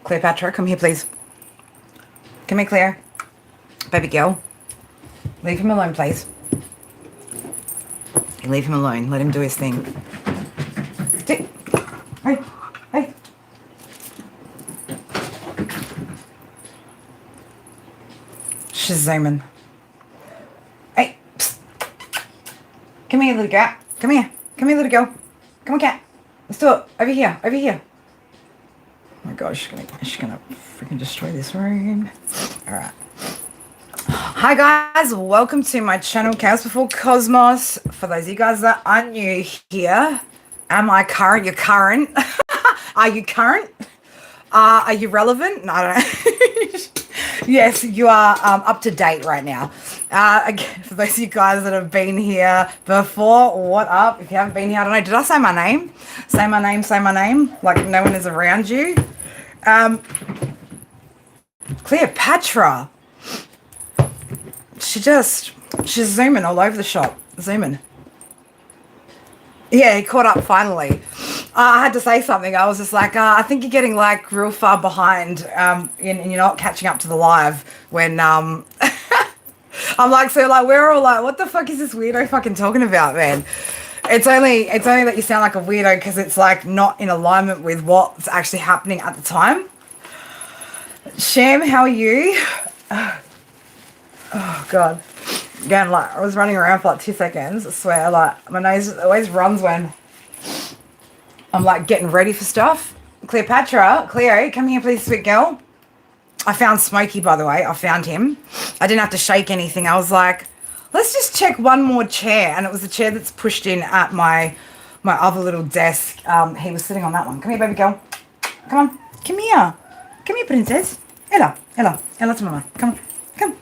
Cleopatra, come here, please. Come here, Claire. Baby girl. Leave him alone, please. Leave him alone. Let him do his thing. Sit. Hey. Hey. She's zooming. Hey. Psst. Come here, little girl. Come here. Come here, little girl. Come on, cat. Let's do it. Over here. Over here. Oh my gosh, she's gonna freaking destroy this room. Alright. Hi guys, welcome to my channel Chaos Before Cosmos. For those of you guys that are new here, am I current? You're current. Are you current? Are you relevant? No, I don't know. Yes, you are up to date right now. Again, for those of you guys that have been here before, what up? If you haven't been here, I don't know. Did I say my name? Say my name, say my name. Like no one is around you. Cleopatra. She's zooming all over the shop. Zooming. Yeah, he caught up finally. I had to say something. I was just like, I think you're getting like real far behind and you're not catching up to the live when I'm like, so like we're all like, what the fuck is this weirdo fucking talking about, man? It's only that you sound like a weirdo because it's like not in alignment with what's actually happening at the time. Sham, how are you? Oh god. Again, like I was running around for like 2 seconds. I swear, like my nose always runs when I'm like getting ready for stuff. Cleopatra, Cleo, come here please, sweet girl. I found Smokey, by the way. I found him. I didn't have to shake anything. I was like, let's just check one more chair. And it was the chair that's pushed in at my other little desk. He was sitting on that one. Come here, baby girl. Come on. Come here. Come here, princess. Ella. Ella. Ella to mama. Come on. Come.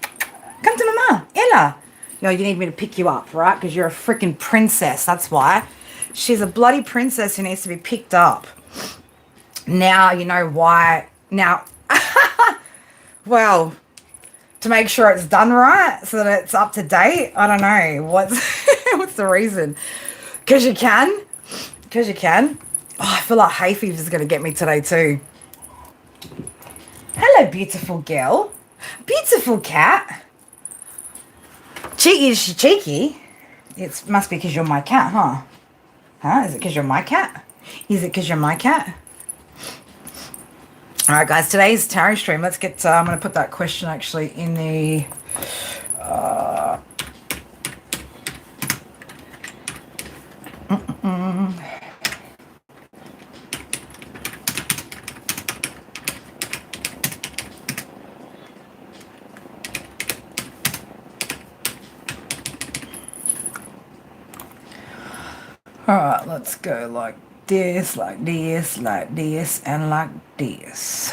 Come to mama. Ella. No, you need me to pick you up, right? Because you're a freaking princess. That's why. She's a bloody princess who needs to be picked up. Now you know why. Now, well, to make sure it's done right so that it's up to date. I don't know. What's the reason? Because you can. Because you can. Oh, I feel like hay fever is going to get me today too. Hello, beautiful girl. Beautiful cat. Cheeky, is she cheeky? It must be because you're my cat, huh? Huh? Is it because you're my cat? Is it because you're my cat? All right, guys, today's tarot stream. Let's get, I'm going to put that question actually in the, all right, let's go like this, like this, like this, and like this.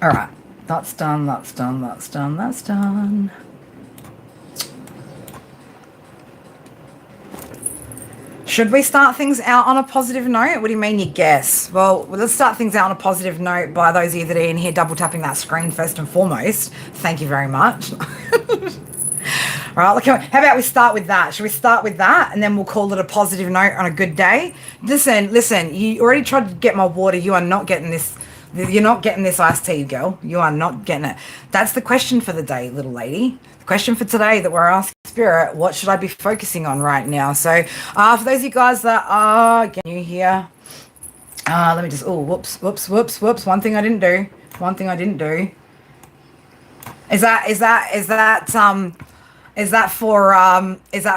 All right, that's done, that's done, that's done, that's done. Should we start things out on a positive note? What do you mean you guess? Well, let's start things out on a positive note by those of you that are in here double tapping that screen first and foremost. Thank you very much. All right, look, how about we start with that? Should we start with that and then we'll call it a positive note on a good day? Listen, you already tried to get my water. You are not getting this. You're not getting this iced tea, girl. You are not getting it. That's the question for the day, little lady. The question for today that we're asking Spirit, what should I be focusing on right now? So for those of you guys that are getting new here, let me just, whoops. One thing I didn't do. Is that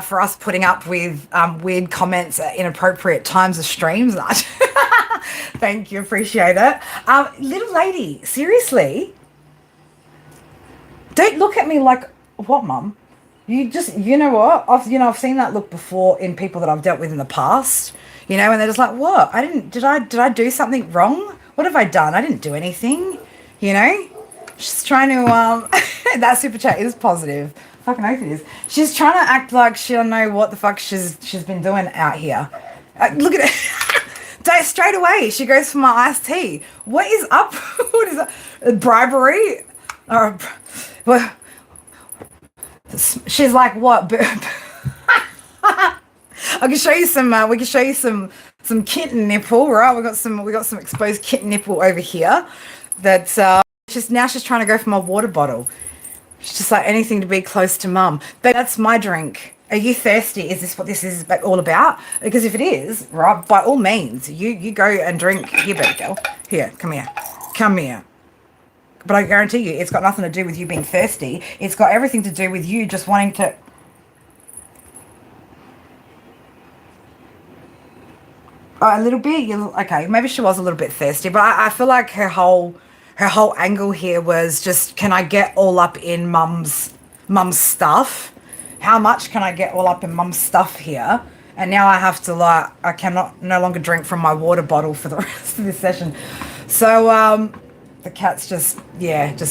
for us putting up with weird comments at inappropriate times of streams? Thank you, appreciate it. Little lady, seriously, don't look at me like what, mum? You know what? I've seen that look before in people that I've dealt with in the past. You know, and they're just like, what? Did I do something wrong? What have I done? I didn't do anything. You know, she's trying to that super chat is positive. Fucking oath it is. She's trying to act like she don't know what the fuck she's been doing out here. Look at it. Straight away, she goes for my iced tea. What is up? What is that? Bribery? Well, she's like, what? I can show you some. We can show you some kitten nipple, right? We got some exposed kitten nipple over here. That's she's trying to go for my water bottle. She's just like anything to be close to mum. But that's my drink. Are you thirsty? Is this what this is all about? Because if it is, right, by all means, you go and drink. Here, baby girl. Here, come here. Come here. But I guarantee you, it's got nothing to do with you being thirsty. It's got everything to do with you just wanting to... A little bit. Okay, maybe she was a little bit thirsty, but I feel like her whole angle here was just, can I get all up in mum's stuff? How much can I get all up in mum's stuff here? And now I have to I cannot no longer drink from my water bottle for the rest of this session. So the cat's just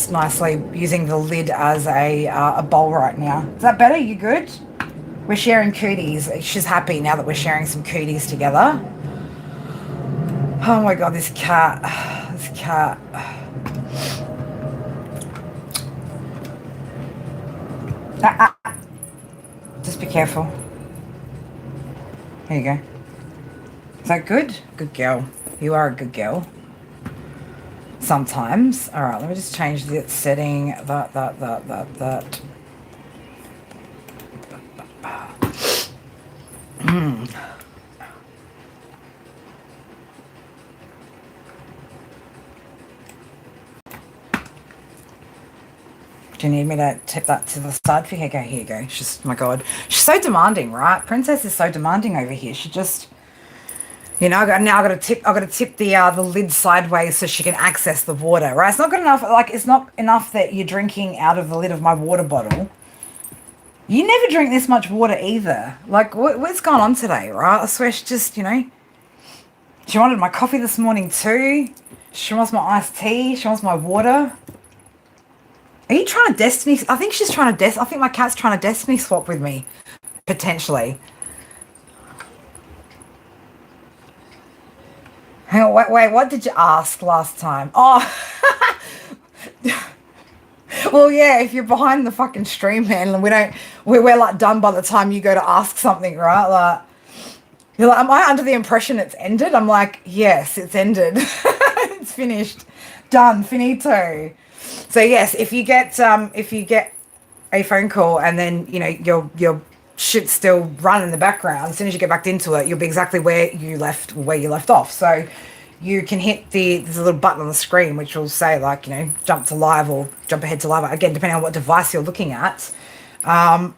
nicely using the lid as a bowl right now. Is that better? You good? We're sharing cooties. She's happy now that we're sharing some cooties together. Oh my God, this cat. This cat. Just be careful. There you go. Is that good? Good girl. You are a good girl. Sometimes. All right, let me just change the setting. That. Do you need me to tip that to the side for you? Here you go. She's, my God. She's so demanding, right? Princess is so demanding over here. She just, I got to tip the lid sideways so she can access the water, right? It's not good enough. Like, it's not enough that you're drinking out of the lid of my water bottle. You never drink this much water either. Like, what's going on today, right? I swear she just, she wanted my coffee this morning too. She wants my iced tea. She wants my water. Are you trying to destiny? I think she's trying to I think my cat's trying to destiny swap with me, potentially. Hang on, wait. What did you ask last time? Oh, well, yeah. If you're behind the fucking stream, man, we're like done by the time you go to ask something, right? Like, you're like, am I under the impression it's ended? I'm like, yes, it's ended. It's finished, done, finito. So yes, if you get a phone call and then your shit's still running in the background, as soon as you get back into it, you'll be exactly where you left off. So you can hit there's a little button on the screen which will say jump to live or jump ahead to live, again depending on what device you're looking at, so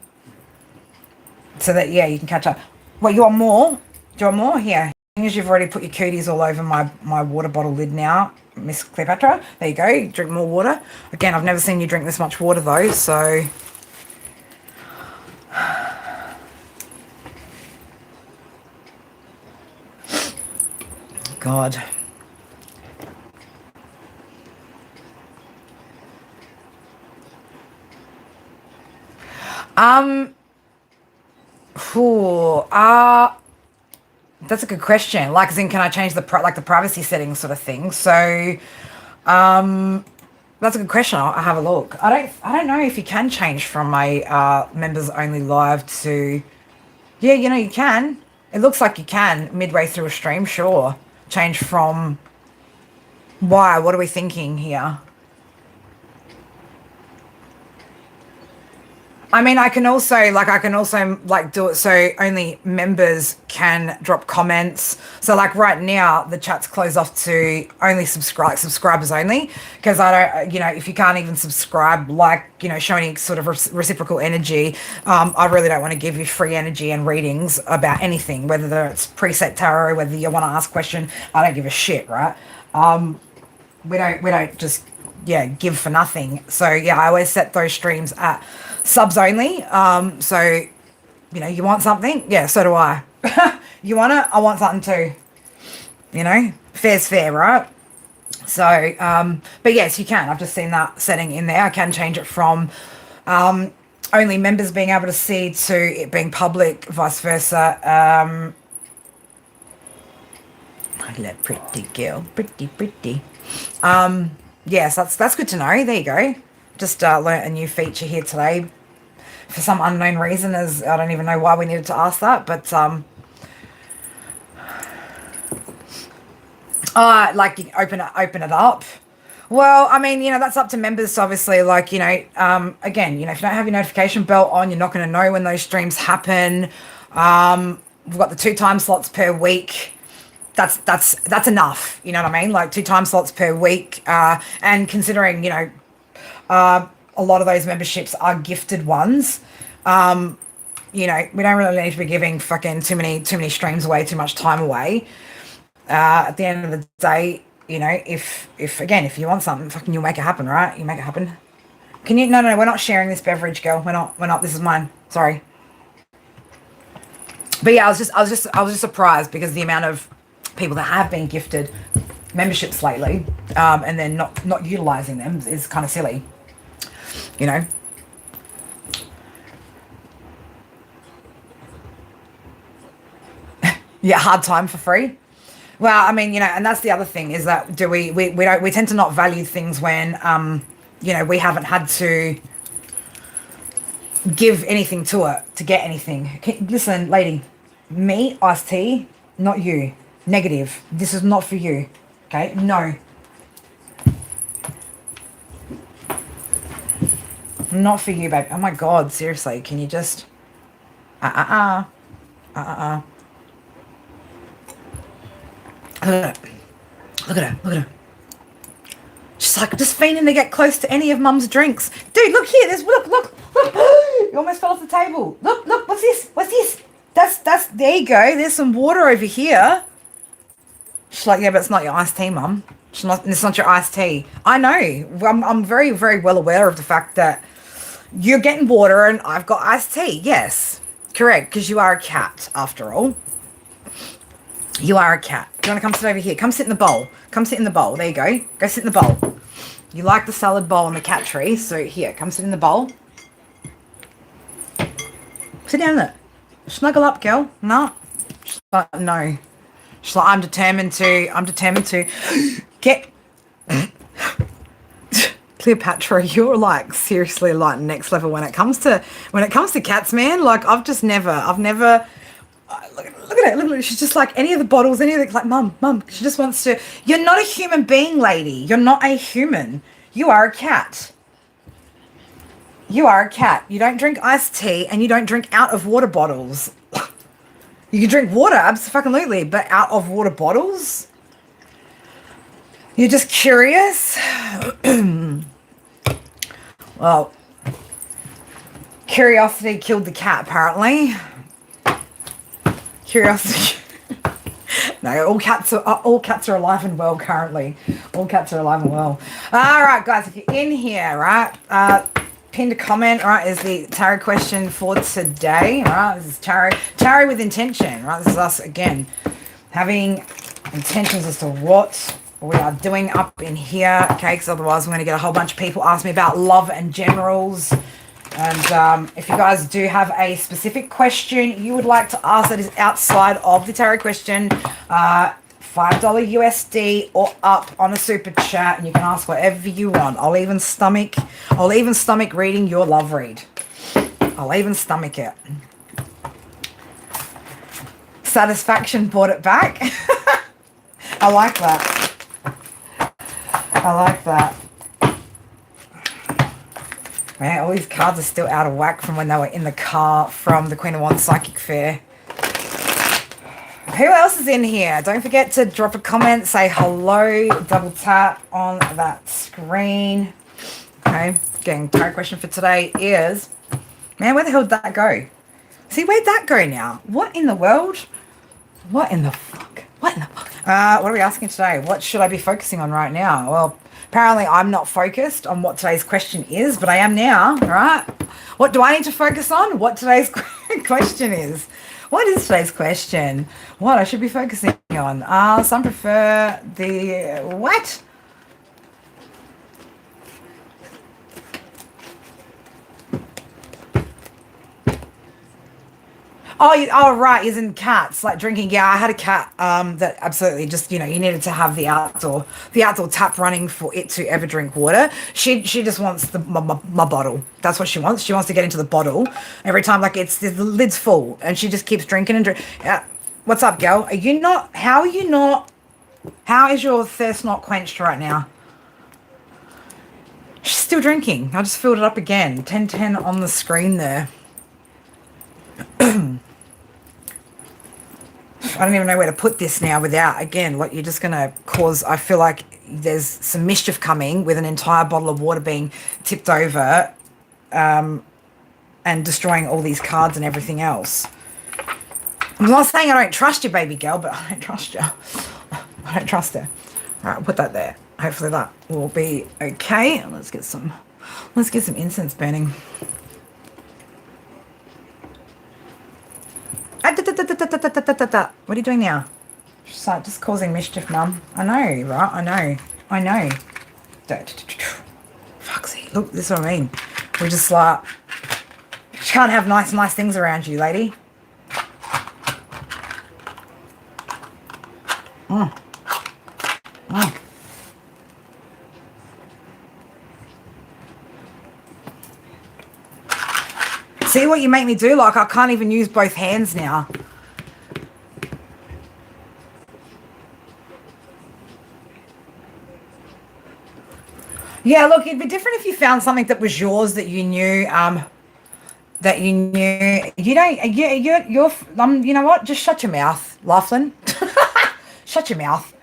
that you can catch up. Well, you want more? Do you want more? Here, as you've already put your cooties all over my water bottle lid now, Miss Cleopatra. There you go. You drink more water. Again, I've never seen you drink this much water though, so God. That's a good question. Like, as in, can I change the privacy settings sort of thing? So, that's a good question. I'll have a look. I don't know if you can change from a members only live to, yeah, you can. It looks like you can midway through a stream. Sure, change from. Why? What are we thinking here? I mean, I can also do it so only members can drop comments. So like right now, the chat's closed off to only subscribers only, because I don't, if you can't even subscribe, show any sort of reciprocal energy, I really don't want to give you free energy and readings about anything, whether it's preset tarot, whether you want to ask a question, I don't give a shit, right? We don't just, give for nothing. So I always set those streams at subs only. So you want something, so do I. You want it, I want something too. Fair's fair, right? So but yes, you can. I've just seen that setting in there. I can change it from only members being able to see to it being public, vice versa. Pretty girl, pretty. Yes, that's good to know. There you go. Just learnt a new feature here today for some unknown reason, as I don't even know why we needed to ask that, but Like you open it up. Well, I mean, that's up to members, obviously. Like, again, if you don't have your notification bell on, you're not going to know when those streams happen. We've got the 2 time slots per week. That's enough. You know what I mean? Like 2 time slots per week. And considering, a lot of those memberships are gifted ones. We don't really need to be giving fucking too many streams away, too much time away. At the end of the day, if you want something, fucking you'll make it happen, right? You make it happen. Can you? No, we're not sharing this beverage, girl. We're not. This is mine. Sorry. But yeah, I was just surprised because the amount of people that have been gifted memberships lately, and then not utilizing them is kind of silly. Yeah, hard time for free. Well, I mean, and that's the other thing is that we tend to not value things when we haven't had to give anything to it to get anything. Listen, lady, me, iced tea, not you. Negative. This is not for you. Okay? No. Not for you, babe. Oh my God, seriously, can you just Look at her. She's like just fiending to get close to any of Mum's drinks. Dude, look here. Look. You almost fell off the table. Look. What's this? That's. There you go. There's some water over here. She's like, yeah, but it's not your iced tea, Mum. It's not your iced tea. I know. I'm very, very well aware of the fact that you're getting water and I've got iced tea. Yes, correct. Because you are a cat, after all. You are a cat. Do you want to come sit over here? Come sit in the bowl. Come sit in the bowl. There you go. Go sit in the bowl. You like the salad bowl and the cat tree. So here, come sit in the bowl. Sit down there. Snuggle up, girl. No. She's like, no. She's like, I'm determined to get... Cleopatra, you're like seriously like next level when it comes to cats, man. Like I've never... Look at it. She's just like any of the bottles, like, mum. She just wants to. You're not a human being, lady. You're not a human. You are a cat. You are a cat. You don't drink iced tea and you don't drink out of water bottles. You can drink water, absolutely, but out of water bottles? You're just curious? Well, curiosity killed the cat, apparently. Curiosity. No, all cats are alive and well currently. All cats are alive and well. All right, guys, if you're in here, right, pinned a comment, right, is the tarot question for today. Right, this is tarot with intention. Right, this is us again having intentions as to what we are doing up in here. Okay, because otherwise I'm going to get a whole bunch of people ask me about love and generals. And if you guys do have a specific question you would like to ask that is outside of the tarot question, $5 USD or up on a super chat, and you can ask whatever you want. I'll even stomach reading your love read. I'll even stomach it. Satisfaction brought it back. I like that. Man, all these cards are still out of whack from when they were in the car from the Queen of Wands Psychic Fair. Who else is in here? Don't forget to drop a comment, say hello, double tap on that screen. Okay, again, tarot question for today is, man, where the hell did that go? See, where'd that go now? What in the world? What in the fuck? What are we asking today? What should I be focusing on right now? Well, apparently I'm not focused on what today's question is, but I am now, right? What do I need to focus on? What today's question is. What is today's question? What I should be focusing on? Some prefer the... What? Oh, right, isn't cats like drinking? Yeah, I had a cat that absolutely just, you needed to have the outdoor tap running for it to ever drink water. She just wants my bottle. That's what she wants. She wants to get into the bottle every time, like the lid's full, and she just keeps drinking and drinking. What's up, girl? How are you not How is your thirst not quenched right now? She's still drinking. I just filled it up again. 1010 on the screen there. I don't even know where to put this now without, again, what you're just going to cause. I feel like there's some mischief coming with an entire bottle of water being tipped over and destroying all these cards and everything else. I'm not saying I don't trust you, baby girl, but I don't trust you. I don't trust her. All right, I'll put that there. Hopefully that will be okay. Let's get some incense burning. What are you doing now? Just causing mischief, Mum. I know, right? I know. Fucksy. Look, this is what I mean. We're just like, you can't have nice things around you, lady. See what you make me do? Like, I can't even use both hands now. Yeah, look, it'd be different if you found something that was yours that you knew, You don't, you're, you know what? Just shut your mouth, Laughlin. Shut your mouth.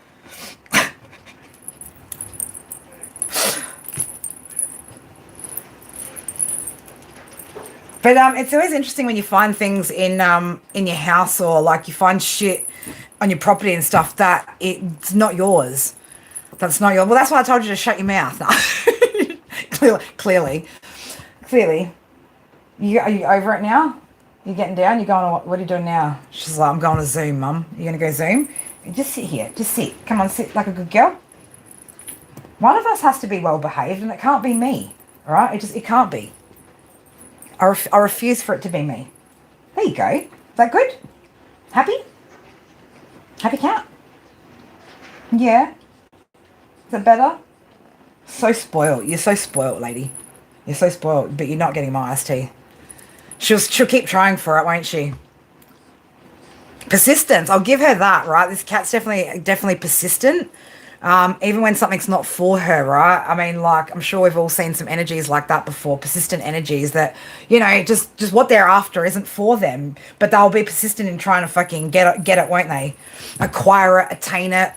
But it's always interesting when you find things in your house, or like you find shit on your property and stuff that it's not yours. That's not yours. Well, that's why I told you to shut your mouth. Clearly. Are you over it now? You're getting down? You're going, what are you doing now? She's like, I'm going to Zoom, Mum. You're going to go Zoom? Just sit here. Just sit. Come on, sit like a good girl. One of us has to be well behaved, and it can't be me. All right? It can't be. I refuse for it to be me. There you go. Is that good? Happy? Happy cat? Yeah. Is that better? So spoiled. You're so spoiled, lady. You're so spoiled, but you're not getting my iced tea. She'll keep trying for it, won't she? Persistence. I'll give her that, right? This cat's definitely persistent. Even when something's not for her, right? I mean, like, I'm sure we've all seen some energies like that before, persistent energies that, you know, just what they're after isn't for them, but they'll be persistent in trying to fucking get it, won't they? Acquire it, attain it,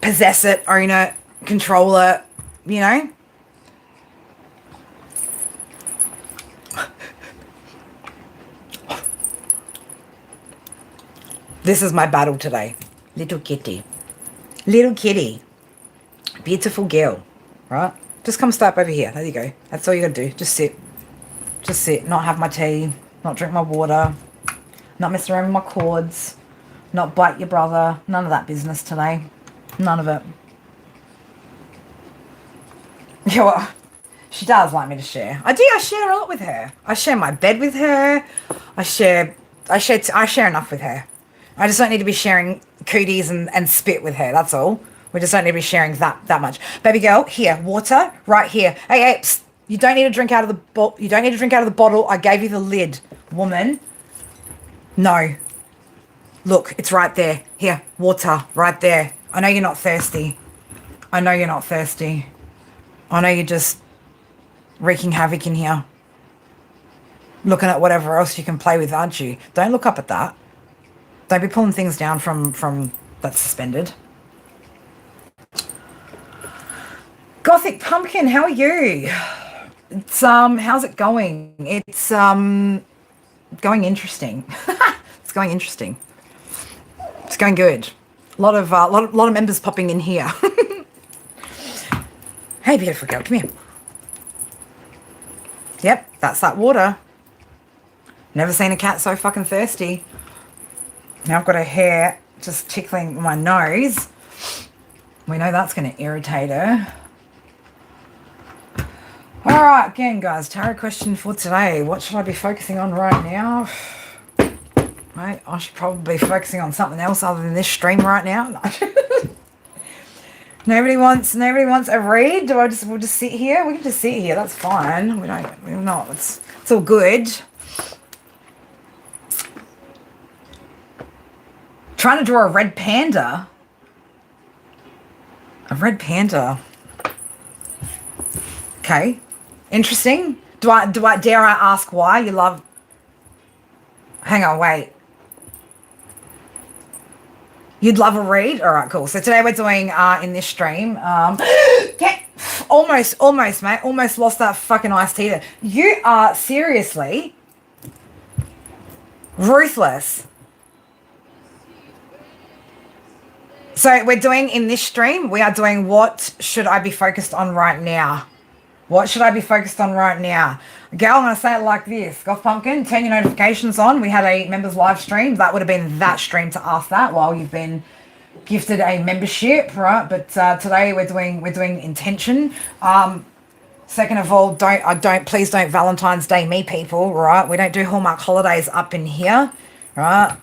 possess it, own it, control it, you know? This is my battle today. Little kitty. Beautiful girl, right? Just come step over here. There you go. That's all you gotta do. Just sit. Not have my tea. Not drink my water. Not mess around with my cords. Not bite your brother. None of that business today. None of it. Yeah, well, she does like me to share. I do. I share a lot with her. I share my bed with her. I share enough with her. I just don't need to be sharing cooties and spit with her. That's all. We just don't need to be sharing that much. Baby girl, here, water, right here. Hey, psst, you don't need to drink out of the bottle. You don't need to drink out of the bottle. I gave you the lid, woman. No. Look, it's right there. Here, water, right there. I know you're not thirsty. I know you're just wreaking havoc in here. Looking at whatever else you can play with, aren't you? Don't look up at that. Don't be pulling things down from that's suspended. Gothic Pumpkin, how are you? It's how's it going? It's going interesting. It's going interesting. It's going good. A lot of members popping in here. Hey, beautiful girl, come here. Yep, that's that water. Never seen a cat so fucking thirsty. Now I've got her hair just tickling my nose. We know that's going to irritate her. All right, again, guys, tarot question for today. What should I be focusing on right now? Right, I should probably be focusing on something else other than this stream right now. Nobody wants a read. We'll just sit here? We can just sit here. That's fine. We're not. It's all good. trying to draw a red panda. A red panda. Okay. Interesting. Dare I ask why you love... Hang on, wait. You'd love a read? All right, cool. So today we're doing, in this stream, almost, mate. Almost lost that fucking iced tea there. You are seriously ruthless. So we're doing, in this stream, we are doing what should I be focused on right now? What should I be focused on right now? Gal, I'm going to say it like this. Goth Pumpkin, turn your notifications on. We had a members live stream. That would have been that stream to ask that while you've been gifted a membership, right? But today we're doing intention. Second of all, please don't Valentine's Day me, people, right? We don't do Hallmark holidays up in here, right?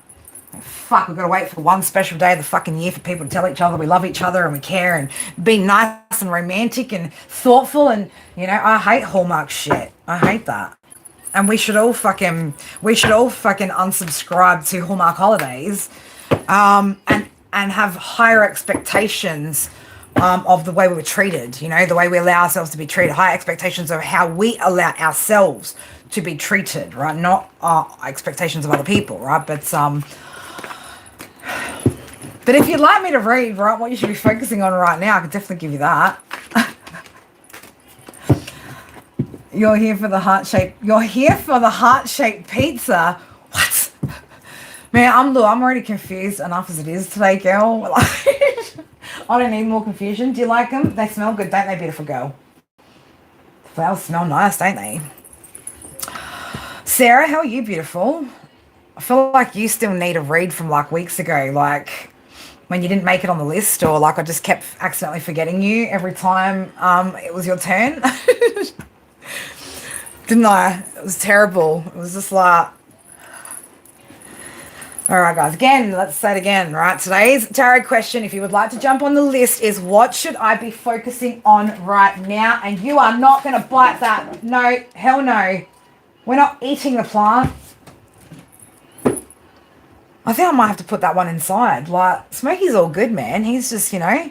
Fuck, we've got to wait for one special day of the fucking year for people to tell each other we love each other and we care and be nice and romantic and thoughtful. And, you know, I hate Hallmark shit. I hate that. And we should all fucking unsubscribe to Hallmark holidays and have higher expectations of the way we were treated, you know, the way we allow ourselves to be treated, higher expectations of how we allow ourselves to be treated, right? Not expectations of other people, right? But if you'd like me to read, right, what you should be focusing on right now, I could definitely give you that. You're here for the heart-shaped pizza. What? Man, I'm already confused enough as it is today, girl. I don't need more confusion. Do you like them? They smell good, don't they, beautiful girl? Flowers smell nice, don't they? Sarah, how are you, beautiful? I feel like you still need a read from like weeks ago, like when you didn't make it on the list, or like I just kept accidentally forgetting you every time it was your turn. Didn't I? It was terrible. It was just like... All right, guys. Again, let's say it again, right? Today's tarot question, if you would like to jump on the list, is what should I be focusing on right now? And you are not going to bite that. No, hell no. We're not eating the plant. I think I might have to put that one inside. Like, Smokey's all good, man. He's just, you know...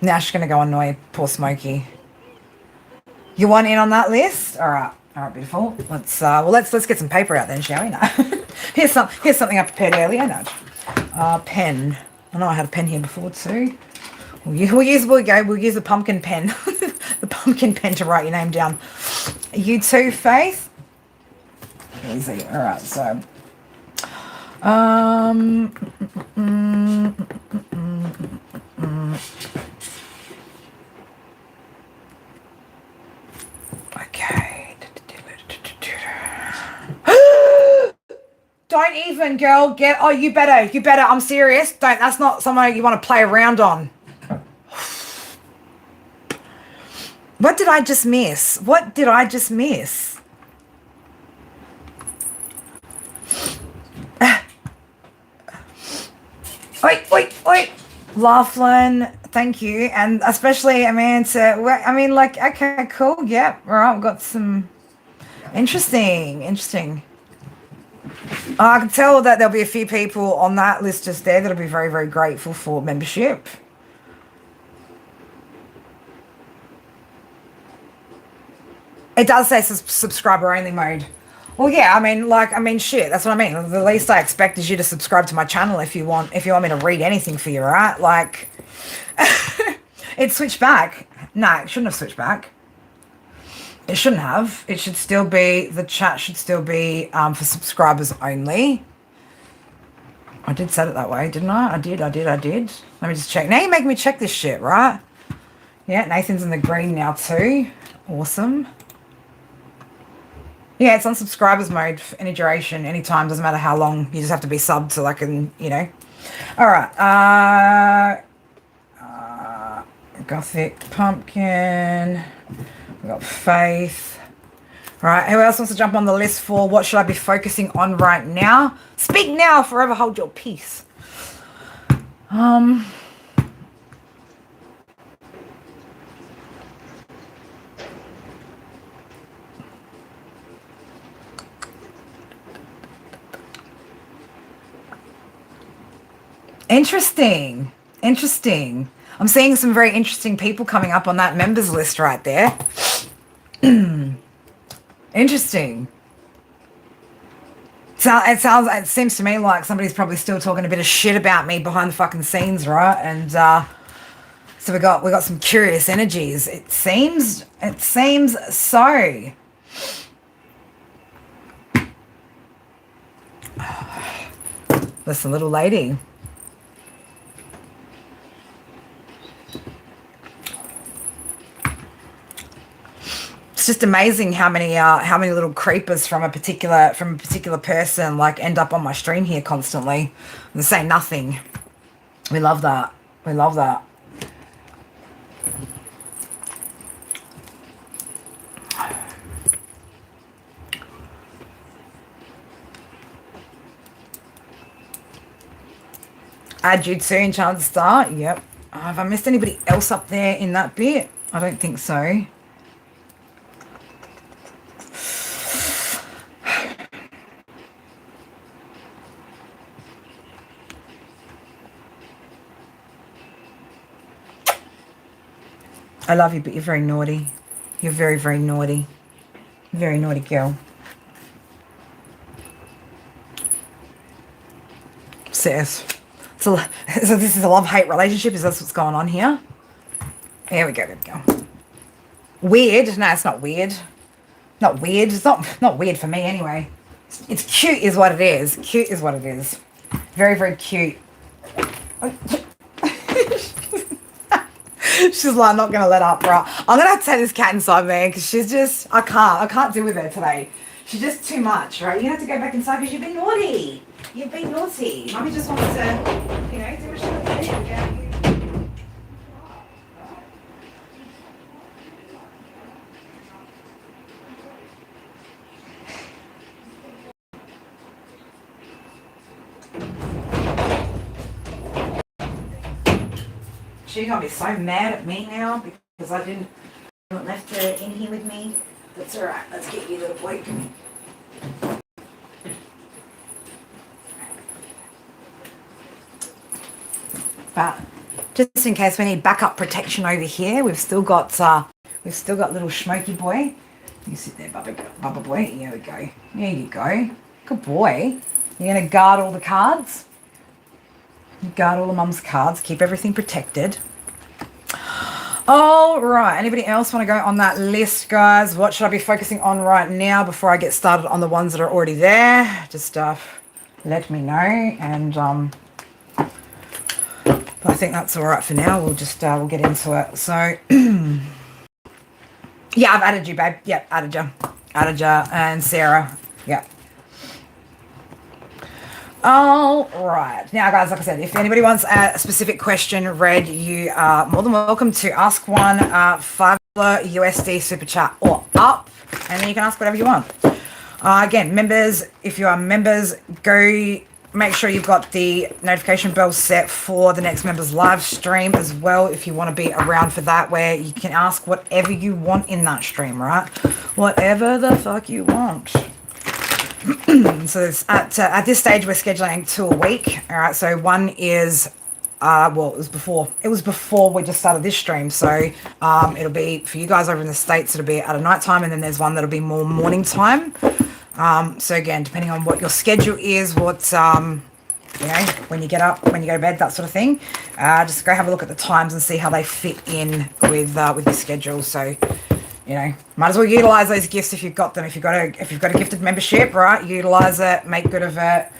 Now she's going to go annoy poor Smokey. You want in on that list? All right, beautiful. Let's get some paper out then, shall we? No. here's something I prepared earlier. No. Pen. I know I had a pen here before too. We'll use the pumpkin pen. The pumpkin pen to write your name down. You too, Faith? Easy. All right, so... Okay. Don't even, girl. You better. I'm serious. That's not something you want to play around on. What did I just miss? Oi. Laughlin, thank you. And especially Amanda. Like, okay, cool. Yep. All right, we've got some interesting. I can tell that there'll be a few people on that list just there that'll be very, very grateful for membership. It does say subscriber only mode. Well, yeah, shit, that's what I mean. The least I expect is you to subscribe to my channel if you want me to read anything for you, right? Like, it switched back. No, it shouldn't have switched back. It shouldn't have. It should still be, the chat should still be for subscribers only. I did set it that way, didn't I? I did. Let me just check. Now you're making me check this shit, right? Yeah, Nathan's in the green now too. Awesome. Yeah, it's on subscribers mode for any duration, any time, doesn't matter how long. You just have to be subbed so I can, you know. All right. Gothic Pumpkin. We've got Faith. All right, who else wants to jump on the list for what should I be focusing on right now? Speak now, forever hold your peace. Interesting. Interesting. I'm seeing some very interesting people coming up on that members list right there. Interesting. So it seems to me like somebody's probably still talking a bit of shit about me behind the fucking scenes, right? And so we got some curious energies. It seems so. Listen, little lady. It's just amazing how many little creepers from a particular person like end up on my stream here constantly. They say nothing. We love that. We love that. Add you to in Chance Star. Yep. Have I missed anybody else up there in that bit? I don't think so. I love you, but you're very naughty. You're very, very naughty. Very naughty girl. Sis. So this is a love-hate relationship? Is that what's going on here? There we go, there we go. Weird? No, it's not weird. Not weird. It's not weird for me anyway. It's cute is what it is. Cute is what it is. Very, very cute. She's like, not going to let up, right? I'm going to have to take this cat inside, man, because she's just, I can't deal with her today. She's just too much, right? You have to go back inside because you've been naughty. You've been naughty. Mummy just wants to, you know, do what she wants to do. Yeah. She's gonna be so mad at me now because I didn't left her in here with me. That's all right. Let's get you, little boy. But just in case we need backup protection over here, we've still got little Smoky boy. You sit there, Bubba boy. Here we go. There you go. Good boy. You're gonna guard all the cards. Guard all the mum's cards. Keep everything protected. All right. Anybody else want to go on that list, guys? What should I be focusing on right now before I get started on the ones that are already there? Just let me know. And I think that's all right for now. We'll just we'll get into it. So yeah, I've added you, babe. Yep, added you, and Sarah. Yep. All right. Now, guys, like I said, if anybody wants a specific question read, you are more than welcome to ask one $5 USD super chat or up, and then you can ask whatever you want. Again, members, if you are members, go make sure you've got the notification bell set for the next members live stream as well if you want to be around for that, where you can ask whatever you want in that stream, right? Whatever the fuck you want. So it's at this stage we're scheduling 2 a week. All right, so one is well, it was before we just started this stream, so it'll be for you guys over in the States, it'll be at a night time, and then there's one that'll be more morning time. So again, depending on what your schedule is, what you know, when you get up, when you go to bed, that sort of thing, just go have a look at the times and see how they fit in with your schedule. So you know, might as well utilize those gifts if you've got them. If you've got a gifted membership, right? Utilize it, make good of it,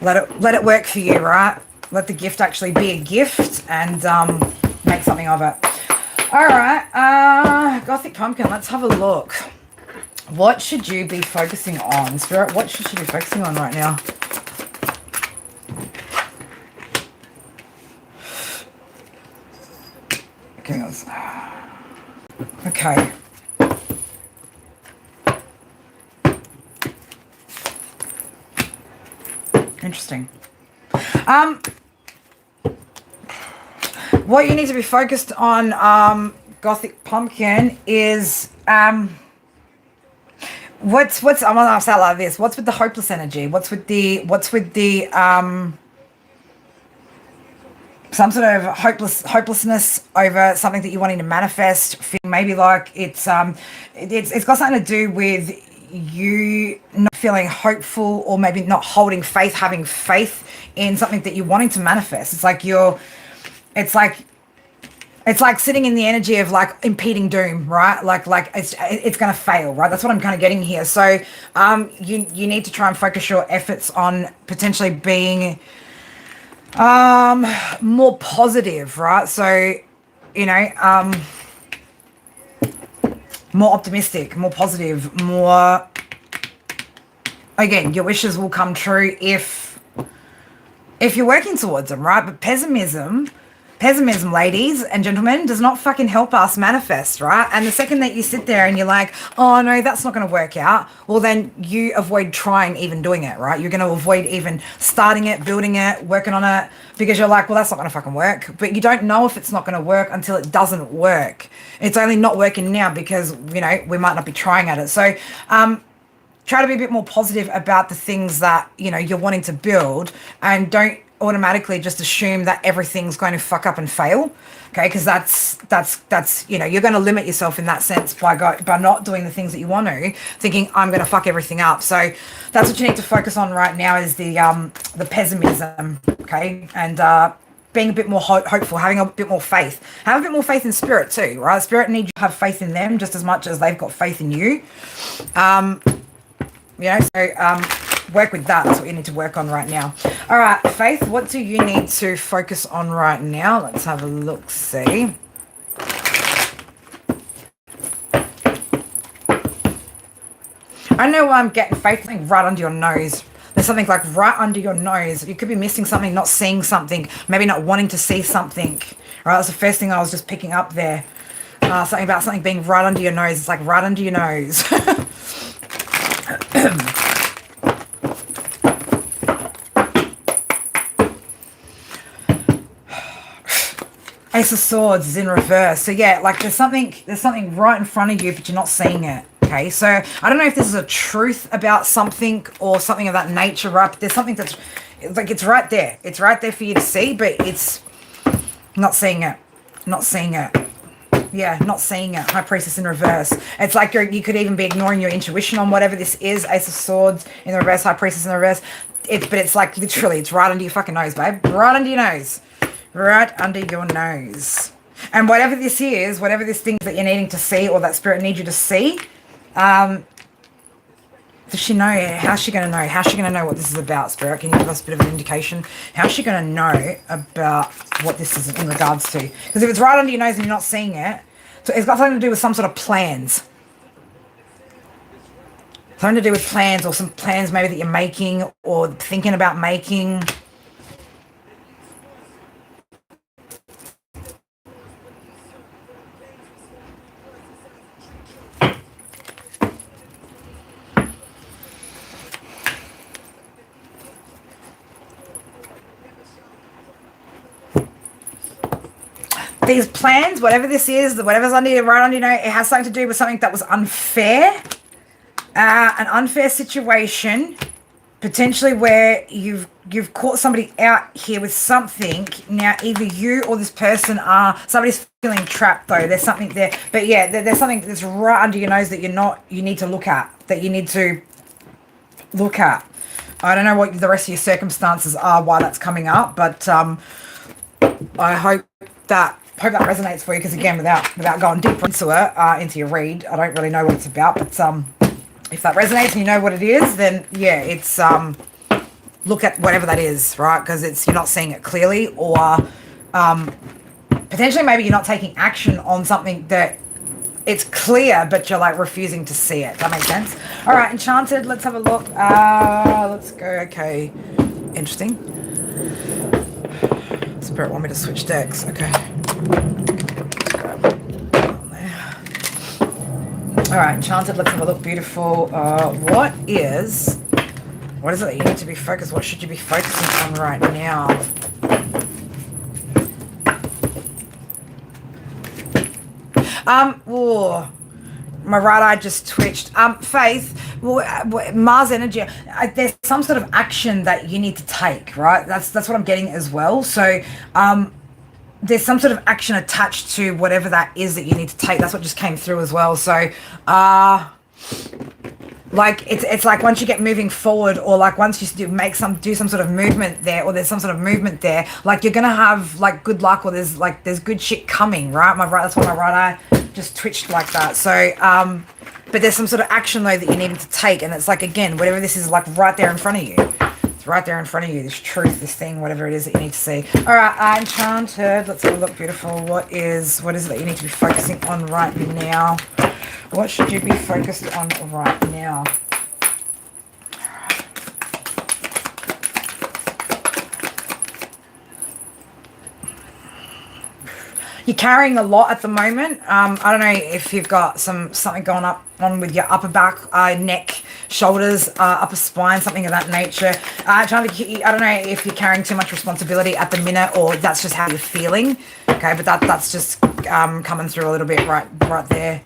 let it work for you, right? Let the gift actually be a gift, and make something of it. All right, Gothic Pumpkin. Let's have a look. What should you be focusing on, Spirit? What should you be focusing on right now? Okay. Interesting. What you need to be focused on, Gothic Pumpkin, is what's I'm gonna ask out like this. What's with the hopeless energy? What's with the some sort of hopelessness over something that you're wanting to manifest. Maybe like it's got something to do with you not feeling hopeful, or maybe not holding faith, having faith in something that you're wanting to manifest. It's like sitting in the energy of like impeding doom, right? Like it's gonna fail, right? That's what I'm kind of getting here. So you need to try and focus your efforts on potentially being more positive, right? So more optimistic, more positive, more, again, your wishes will come true if you're working towards them, right? But pessimism, ladies and gentlemen, does not fucking help us manifest, right? And the second that you sit there and you're like, oh no, that's not going to work out, well then you avoid trying even doing it, right? You're going to avoid even starting it, building it, working on it, because you're like, well, that's not going to fucking work. But you don't know if it's not going to work until it doesn't work. It's only not working now because, we might not be trying at it. So try to be a bit more positive about the things that, you're wanting to build, and don't automatically just assume that everything's going to fuck up and fail, okay? Because that's you're going to limit yourself in that sense by not doing the things that you want to, thinking I'm going to fuck everything up. So that's what you need to focus on right now, is the pessimism, okay? And being a bit more hopeful, having a bit more faith. Have a bit more faith in spirit too, right? Spirit needs you to have faith in them just as much as they've got faith in you. Work with that. That's what you need to work on right now. All right, Faith, what do you need to focus on right now? Let's have a look, see. I know I'm getting, Faith, something right under your nose. There's something like right under your nose. You could be missing something, not seeing something, maybe not wanting to see something. All right, that's the first thing I was just picking up there. Something about something being right under your nose. It's like right under your nose. Ace of Swords is in reverse. So yeah, like there's something right in front of you, but you're not seeing it. Okay, so I don't know if this is a truth about something or something of that nature, right? But there's something that's like, it's right there. It's right there for you to see, but it's not seeing it. Not seeing it. Yeah, not seeing it. High Priestess in reverse. It's like you could even be ignoring your intuition on whatever this is. Ace of Swords in the reverse, High Priestess in the reverse. But it's like literally, it's right under your fucking nose, babe. Right under your nose. Right under your nose. And whatever this is, whatever this thing that you're needing to see, or that spirit needs you to see, does she know? How's she going to know? How's she going to know what this is about, Spirit? Can you give us a bit of an indication? How's she going to know about what this is in regards to? Because if it's right under your nose and you're not seeing it, so it's got something to do with some sort of plans. Something to do with plans, or some plans maybe that you're making or thinking about making. These plans, whatever this is, whatever's under your, right under your nose, it has something to do with something that was unfair. An unfair situation, potentially where you've caught somebody out here with something. Now, either you or this person somebody's feeling trapped though. There's something there. But yeah, there's something that's right under your nose that you need to look at, that you need to look at. I don't know what the rest of your circumstances are, why that's coming up, but I hope that resonates for you, because again, without going deeper into it, into your read, I don't really know what it's about, but if that resonates and you know what it is, then yeah, it's look at whatever that is, right? Because you're not seeing it clearly, or potentially maybe you're not taking action on something that it's clear, but you're like refusing to see it. That makes sense? All right, Enchanted, let's have a look. Let's go. Okay, interesting. Spirit want me to switch decks. Okay. All right, Enchanted, let's have a look. Beautiful. What is it that you need to be focused? What should you be focusing on right now? My right eye just twitched. Faith, Mars energy, there's some sort of action that you need to take, right? That's what I'm getting as well. So there's some sort of action attached to whatever that is that you need to take. That's what just came through as well. So, like it's like once you get moving forward, or like once you do some sort of movement there, or there's some sort of movement there, like you're gonna have like good luck, or there's good shit coming, right? That's why my right eye just twitched like that. So but there's some sort of action though that you needed to take, and it's like, again, whatever this is, like right there in front of you. It's right there in front of you, this truth, this thing, whatever it is that you need to see. All right, Enchanted, let's have a look. Beautiful. What is it that you need to be focusing on right now? What should you be focused on right now? You're carrying a lot at the moment. I don't know if you've got something going on with your upper back, neck, shoulders, upper spine, something of that nature. I don't know if you're carrying too much responsibility at the minute, or that's just how you're feeling. Okay, but that's just coming through a little bit right there.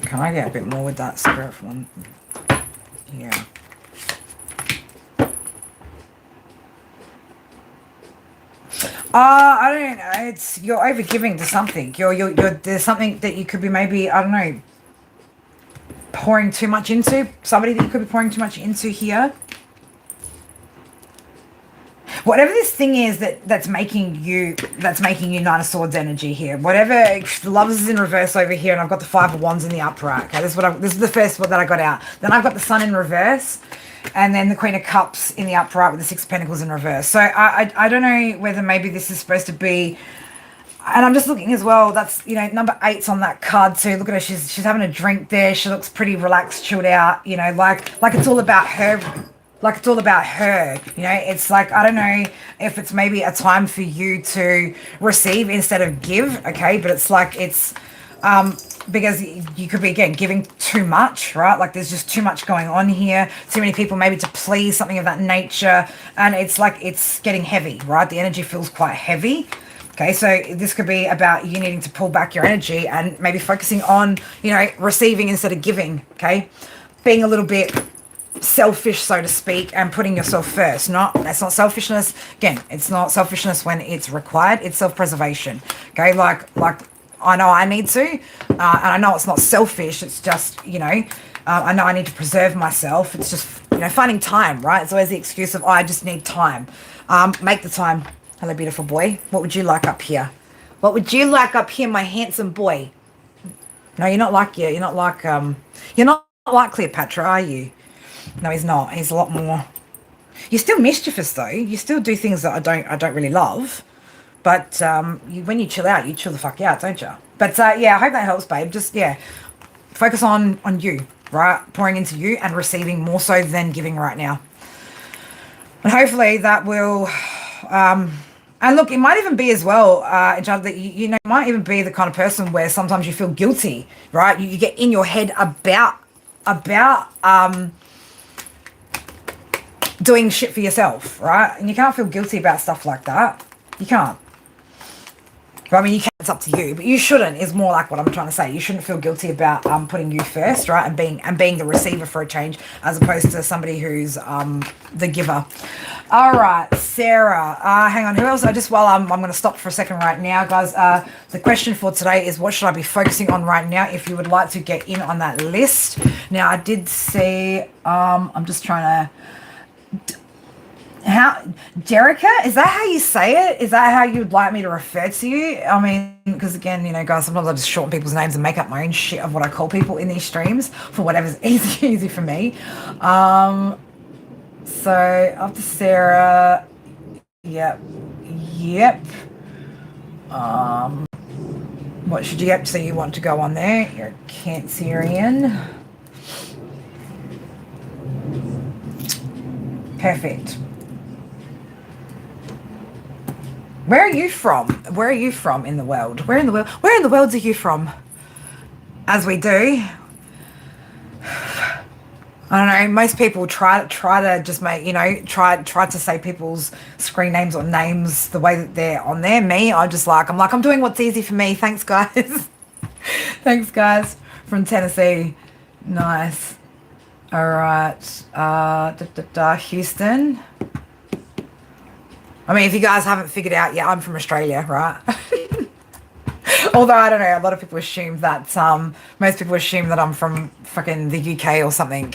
Can I get a bit more with that spirit one? Yeah. I don't know. It's, you're overgiving to something. There's something that you could be, maybe, I don't know, pouring too much into. Somebody that you could be pouring too much into here. Whatever this thing is that's making you Nine of Swords energy here. Whatever, the Lovers is in reverse over here, and I've got the Five of Wands in the upright. Okay, this is the first one that I got out. Then I've got the Sun in reverse, and then the Queen of Cups in the upright with the Six of Pentacles in reverse. So I don't know whether maybe this is supposed to be. And I'm just looking as well, that's, you know, number 8's on that card too. Look at her, she's having a drink there. She looks pretty relaxed, chilled out, you know, like it's all about her. Like it's all about her, you know. It's like, I don't know if it's maybe a time for you to receive instead of give, okay? But it's like, it's because you could be, again, giving too much, right? Like there's just too much going on here. Too many people maybe to please, something of that nature. And it's like, it's getting heavy, right? The energy feels quite heavy. Okay, so this could be about you needing to pull back your energy and maybe focusing on, you know, receiving instead of giving, okay? Being a little bit selfish, so to speak, and putting yourself first. That's not selfishness. Again, it's not selfishness when it's required. It's self-preservation. Okay, like I know I need to, and I know it's not selfish. It's just, you know, I know I need to preserve myself. It's just, you know, finding time, right? It's always the excuse of, oh, I just need time. Make the time. Hello, beautiful boy. What would you like up here? What would you like up here, my handsome boy? No, you're not like Cleopatra, are you? No, he's not. He's a lot more. You're still mischievous though. You still do things that I don't really love. But when you chill out, you chill the fuck out, don't you? But yeah, I hope that helps, babe. Just, yeah, focus on you, right? Pouring into you and receiving more so than giving right now. And hopefully that will. And look, it might even be as well, that you know, might even be the kind of person where sometimes you feel guilty, right? You get in your head about doing shit for yourself, right? And you can't feel guilty about stuff like that. You can't. But, I mean, you can, it's up to you, but you shouldn't, is more like what I'm trying to say. You shouldn't feel guilty about putting you first, right? And being the receiver for a change, as opposed to somebody who's the giver. All right, Sarah. Hang on, who else? I'm going to stop for a second right now, guys. The question for today is, what should I be focusing on right now if you would like to get in on that list? Now, I did see, I'm just trying to, Jerica, is that how you say it? Is that how you'd like me to refer to you? I mean, because again, you know, guys, sometimes I just shorten people's names and make up my own shit of what I call people in these streams for whatever's easy for me. So after Sarah, yep. What should you get? So you want to go on there? You're a Cancerian. Perfect. Where are you from? Where are you from in the world? Where in the world are you from? as we do. I don't know. Most people try to just make, try to say people's screen names or names the way that they're on there. Me, I'm doing what's easy for me. Thanks, guys. Thanks, guys, from Tennessee. Nice. All right. Houston. I mean, if you guys haven't figured out yet, I'm from Australia, right? Although I don't know, a lot of people assume that most people assume that I'm from fucking the UK or something.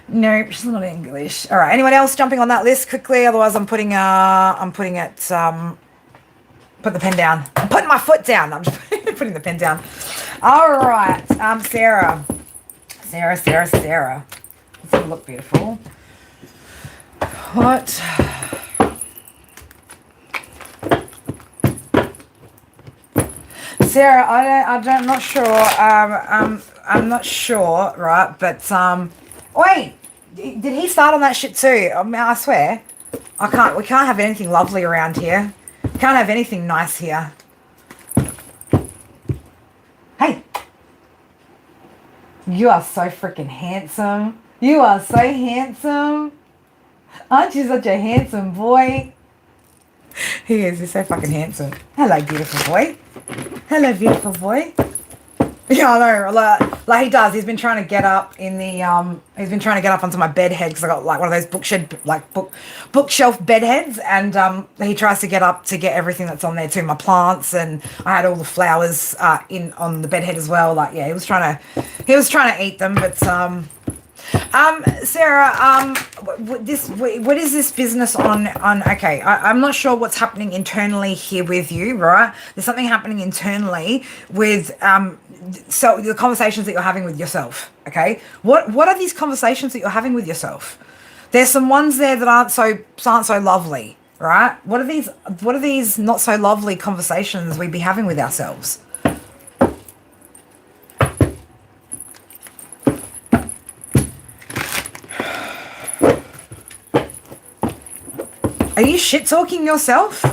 No, she's not English. All right. Anyone else jumping on that list quickly? Otherwise, I'm putting it. Put the pen down. I'm putting my foot down. I'm just putting the pen down. All right. Sarah. Does it look beautiful? What? Sarah, I'm not sure. I'm not sure, right? But wait, did he start on that shit too? I mean, I swear, we can't have anything lovely around here. We can't have anything nice here. Hey, you are so freaking handsome. You are so handsome. Aren't you such a handsome boy? He is. He's so fucking handsome. Hello, beautiful boy. Hello, beautiful boy. Yeah, I know. Like he does. He's been trying to get up in the He's been trying to get up onto my bed head because I got like one of those bookshelf bed heads, and he tries to get up to get everything that's on there too. My plants, and I had all the flowers on the bed head as well. Like, yeah, he was trying to eat them, but Sarah, what is this business on? Okay, I'm not sure what's happening internally here with you, right? There's something happening internally with so the conversations that you're having with yourself. Okay, what are these conversations that you're having with yourself? There's some ones there that aren't so lovely, right? What are these not so lovely conversations we be having with ourselves? Are you shit talking yourself?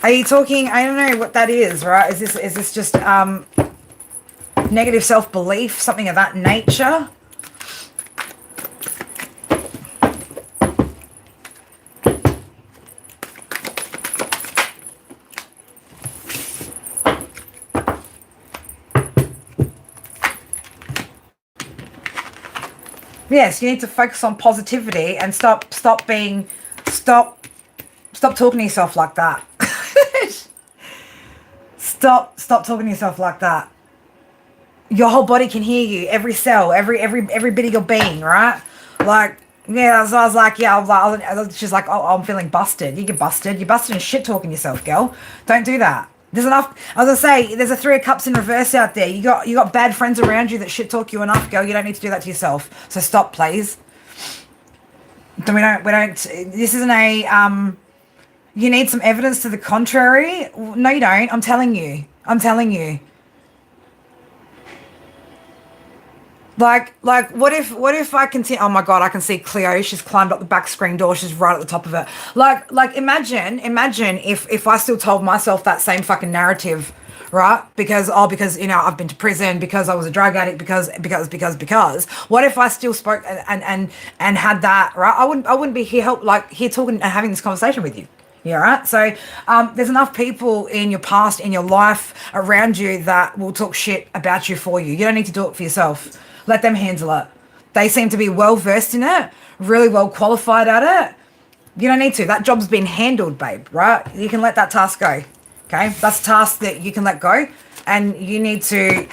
Are you talking? I don't know what that is, right? Is this just negative self-belief, something of that nature? Yes, you need to focus on positivity and stop talking to yourself like that. Stop talking to yourself like that. Your whole body can hear you, every cell, every bit of your being, right? Like, yeah, so I was like, yeah, she's like, oh, I'm feeling busted. You get busted. You're busted and shit talking yourself, girl. Don't do that. There's enough. I was gonna say, there's a 3 of Cups in reverse out there. You got bad friends around you that shit talk you enough, girl. You don't need to do that to yourself. So stop, please. We don't. This isn't a. You need some evidence to the contrary. No, you don't. I'm telling you. Like, what if I continue? Oh my God, I can see Cleo. She's climbed up the back screen door. She's right at the top of it. Like, imagine if I still told myself that same fucking narrative, right? Because I've been to prison, because I was a drug addict, because. What if I still spoke and had that, right? I wouldn't be here talking and having this conversation with you. Yeah, right. So there's enough people in your past, in your life, around you that will talk shit about you for you. You don't need to do it for yourself. Let them handle it. They seem to be well versed in it, really well qualified at it. You don't need to. That job's been handled, babe, right? You can let that task go. Okay? That's a task that you can let go, and you need to,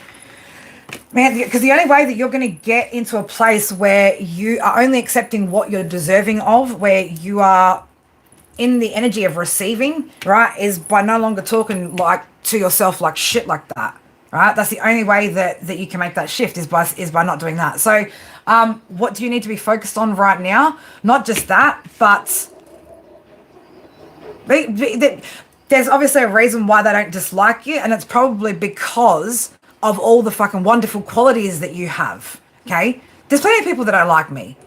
man, because the only way that you're going to get into a place where you are only accepting what you're deserving of, where you are in the energy of receiving, right, is by no longer talking like to yourself like shit like that, right? That's the only way that you can make that shift is by not doing that. So what do you need to be focused on right now? Not just that, but there's obviously a reason why they don't dislike you, and it's probably because of all the fucking wonderful qualities that you have, okay? There's plenty of people that don't like me.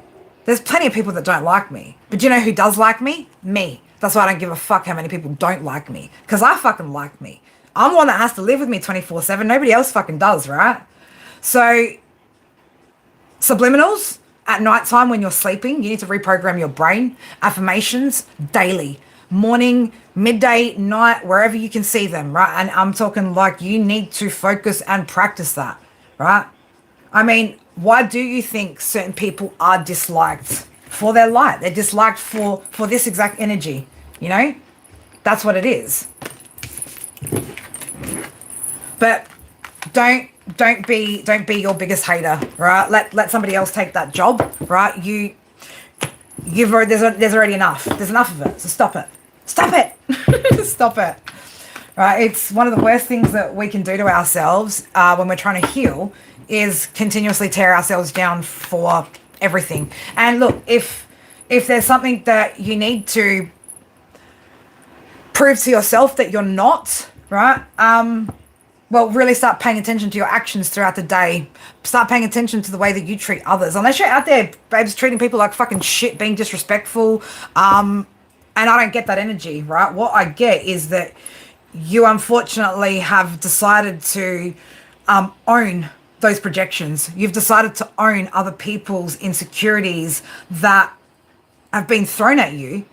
There's plenty of people that don't like me. But do you know who does like me? Me. That's why I don't give a fuck how many people don't like me. Because I fucking like me. I'm the one that has to live with me 24/7. Nobody else fucking does, right? So subliminals at nighttime when you're sleeping, you need to reprogram your brain. Affirmations daily, morning, midday, night, wherever you can see them, right? And I'm talking like you need to focus and practice that, right? I mean, why do you think certain people are disliked for their light? They're disliked for this exact energy, you know? That's what it is. But don't be your biggest hater, right? Let somebody else take that job, right? There's already enough. There's enough of it. So stop it. Stop it. Stop it. Right? It's one of the worst things that we can do to ourselves when we're trying to heal is continuously tear ourselves down for everything. And look, if there's something that you need to prove to yourself that you're not, right? Well, really start paying attention to your actions throughout the day. Start paying attention to the way that you treat others. Unless you're out there, babes, treating people like fucking shit, being disrespectful. And I don't get that energy, right? What I get is that you unfortunately have decided to own those projections. You've decided to own other people's insecurities that have been thrown at you.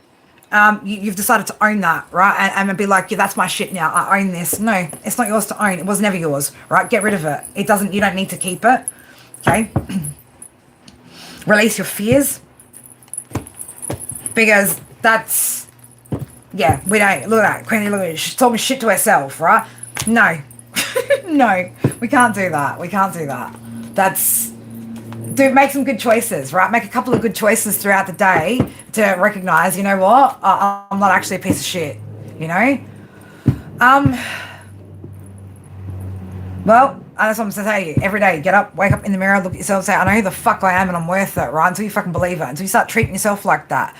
You've decided to own that, right? And be like, yeah, that's my shit now. I own this. No, it's not yours to own. It was never yours, right? Get rid of it. You don't need to keep it, okay? Release your fears. Because that's, yeah, we don't, look at that. Queenie, look at it. She's talking shit to herself, right? No. No, we can't do that. We can't do that. Make some good choices, right? Make a couple of good choices throughout the day to recognize, you know what? I'm not actually a piece of shit, you know? Well, that's what I'm going to tell you. Every day, get up, wake up in the mirror, look at yourself, say, I know who the fuck I am and I'm worth it, right? Until you fucking believe it, until you start treating yourself like that.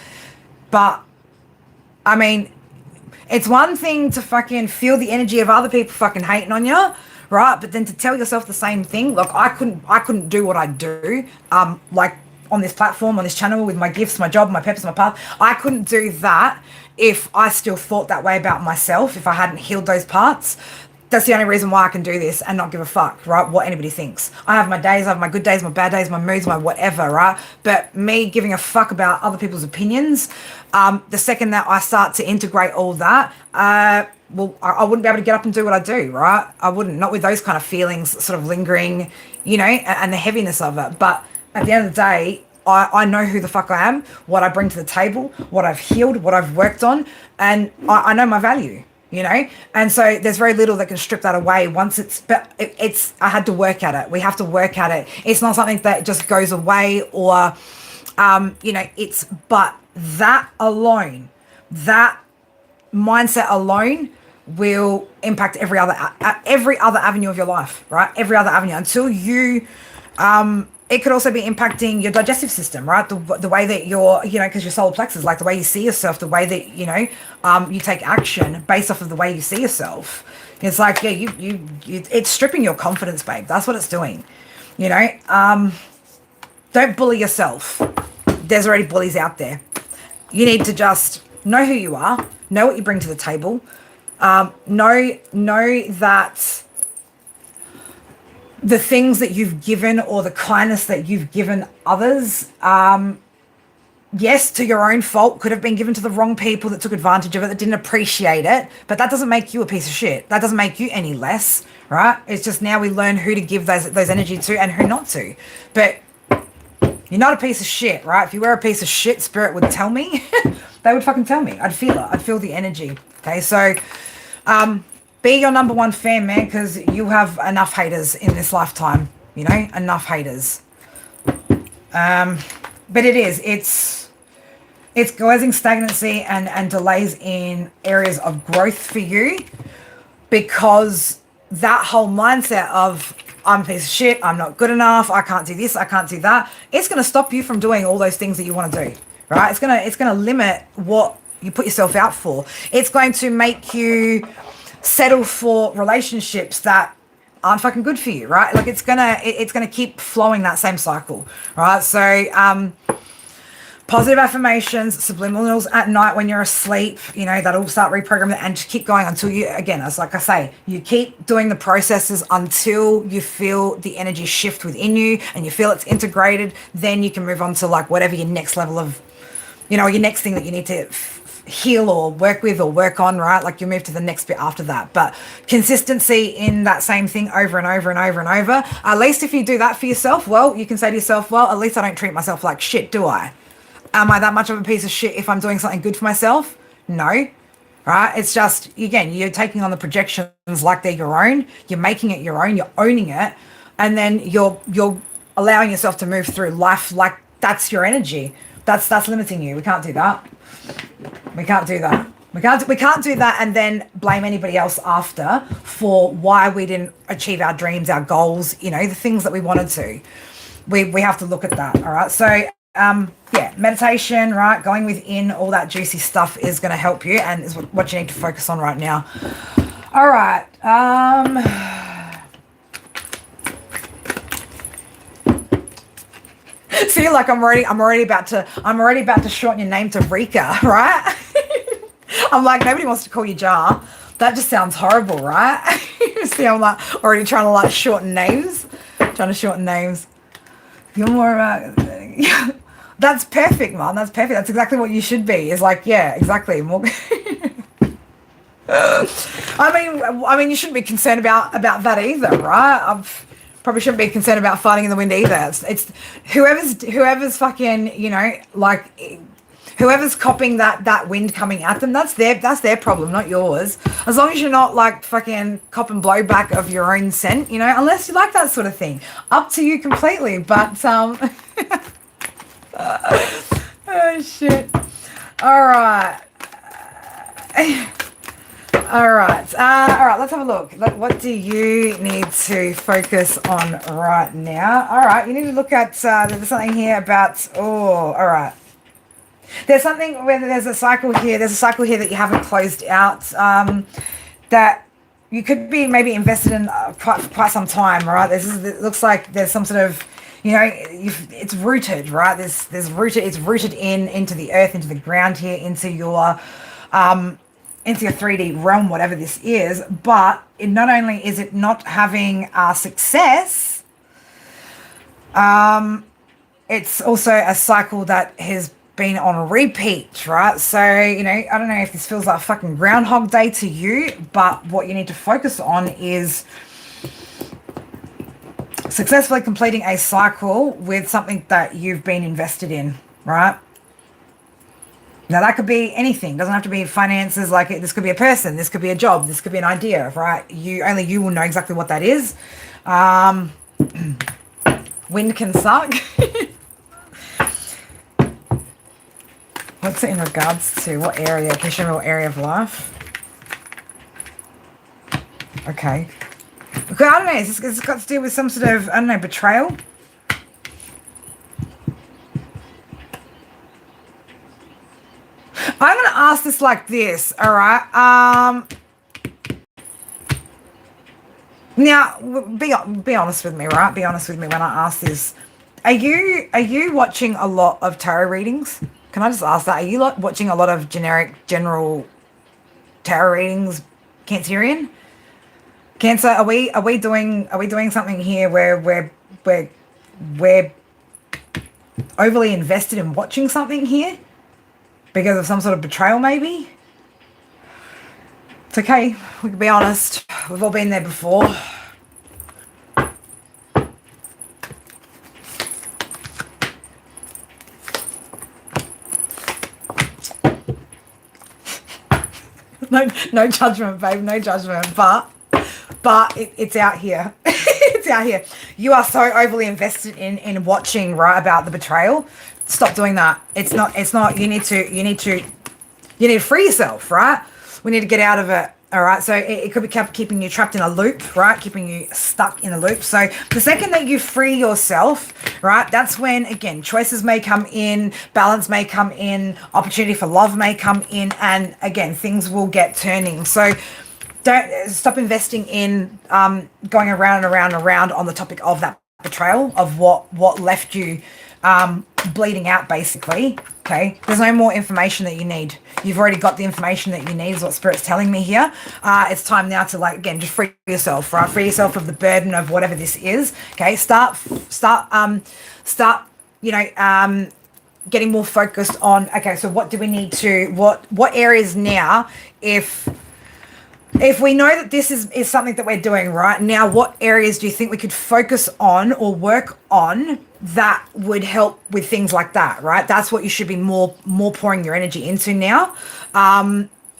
But, I mean, it's one thing to fucking feel the energy of other people fucking hating on you, right? But then to tell yourself the same thing, look, I couldn't do what I do, like on this platform, on this channel, with my gifts, my job, my purpose, my path. I couldn't do that if I still thought that way about myself, if I hadn't healed those parts. That's the only reason why I can do this and not give a fuck, right? What anybody thinks. I have my days, I have my good days, my bad days, my moods, my whatever, right? But me giving a fuck about other people's opinions, the second that I start to integrate all that, well, I wouldn't be able to get up and do what I do, right? I wouldn't, not with those kind of feelings sort of lingering, you know, and the heaviness of it. But at the end of the day, I know who the fuck I am, what I bring to the table, what I've healed, what I've worked on, and I know my value. You know, and so there's very little that can strip that away once I had to work at it. We have to work at it. It's not something that just goes away or, you know, but that alone, that mindset alone will impact every other avenue of your life, right? Every other avenue until you, it could also be impacting your digestive system, right? The way that you're, you know, because your solar plexus, like the way you see yourself, the way that, you know, you take action based off of the way you see yourself. It's like, yeah, it's stripping your confidence, babe. That's what it's doing, you know? Don't bully yourself. There's already bullies out there. You need to just know who you are, know what you bring to the table, know that the things that you've given or the kindness that you've given others, yes, to your own fault, could have been given to the wrong people that took advantage of it, that didn't appreciate it, but that doesn't make you a piece of shit. That doesn't make you any less, right? It's just now we learn who to give those energy to and who not to. But you're not a piece of shit, right? If you were a piece of shit, spirit would tell me. They would fucking tell me. I'd feel it. I'd feel the energy. Okay, so be your number one fan, man, because you have enough haters in this lifetime, you know, enough haters. But it's causing stagnancy and delays in areas of growth for you, because that whole mindset of I'm a piece of shit, I'm not good enough, I can't do this, I can't do that, it's going to stop you from doing all those things that you want to do, right? It's going to limit what you put yourself out for. It's going to make you settle for relationships that aren't fucking good for you, right? Like it's gonna keep flowing that same cycle, right? So Positive affirmations, subliminals at night when you're asleep, you know, that'll start reprogramming and just keep going until you, again, as like I say, you keep doing the processes until you feel the energy shift within you and you feel it's integrated. Then you can move on to like whatever your next level of, you know, your next thing that you need to heal or work with or work on, right? Like you move to the next bit after that. But consistency in that same thing over and over and over and over. At least if you do that for yourself, well, you can say to yourself, well, at least I don't treat myself like shit, do I? Am I that much of a piece of shit if I'm doing something good for myself? No, right? It's just, again, you're taking on the projections like they're your own. You're making it your own. You're owning it. And then you're allowing yourself to move through life like that's your energy. That's limiting you. We can't do that. We can't do that. We can't do that and then blame anybody else after for why we didn't achieve our dreams, our goals, you know, the things that we wanted to. We have to look at that, all right? So, yeah, meditation, right? Going within, all that juicy stuff is going to help you and is what you need to focus on right now. All right. See, like I'm already about to shorten your name to Rika, right? I'm like, nobody wants to call you Jar. That just sounds horrible, right? See, I'm like already trying to like shorten names. You're more about that's perfect, man. That's perfect. That's exactly what you should be. It's like, yeah, exactly. More I mean, you shouldn't be concerned about that either, right? Probably shouldn't be concerned about fighting in the wind either. It's whoever's fucking, you know, like whoever's copying that wind coming at them, that's their problem, not yours. As long as you're not like fucking cop and blowback of your own scent, you know, unless you like that sort of thing. Up to you completely. But oh shit. All right. All right, let's have a look. What do you need to focus on right now? All right, you need to look at, there's something here about, all right. There's something where there's a cycle here that you haven't closed out, that you could be maybe invested in quite some time, right? It looks like there's some sort of, you know, it's rooted, right? It's rooted into the earth, into the ground here, into your 3D realm, whatever this is. But not only is it not having success, it's also a cycle that has been on repeat, right? So, you know, I don't know if this feels like fucking Groundhog Day to you, but what you need to focus on is successfully completing a cycle with something that you've been invested in, right? Now, that could be anything. It doesn't have to be finances. Like, this could be a person. This could be a job. This could be an idea, right? Only you will know exactly what that is. Wind can suck. What's it in regards to? What area? Can you show me what area of life? Okay. Okay, I don't know. It's got to do with some sort of, I don't know, betrayal. I'm going to ask this like this, all right? Now, be honest with me, right? Be honest with me when I ask this. Are you watching a lot of tarot readings? Can I just ask that? Are you watching a lot of general tarot readings, Cancerian? Cancer, are we doing something here where we're overly invested in watching something here? Because of some sort of betrayal, maybe? It's okay. We can be honest. We've all been there before. No judgment, babe. No judgment. But it's out here. It's out here. You are so overly invested in watching, right, about the betrayal. Stop doing that. It's not, you need to free yourself, right? We need to get out of it. All right. So it could be keeping you trapped in a loop, right? Keeping you stuck in a loop. So the second that you free yourself, right, that's when, again, choices may come in, balance may come in, opportunity for love may come in. And again, things will get turning. So don't stop investing in going around and around and around on the topic of that betrayal, of what left you bleeding out, basically. Okay, there's no more information that you need. You've already got the information that you need, is what Spirit's telling me here. It's time now to, like, again, just free yourself, right? Free yourself of the burden of whatever this is. Okay, start, you know, getting more focused on, okay, so what do we need to, what areas now, if we know that this is something that we're doing right now, what areas do you think we could focus on or work on that would help with things like that, right? That's what you should be more pouring your energy into now.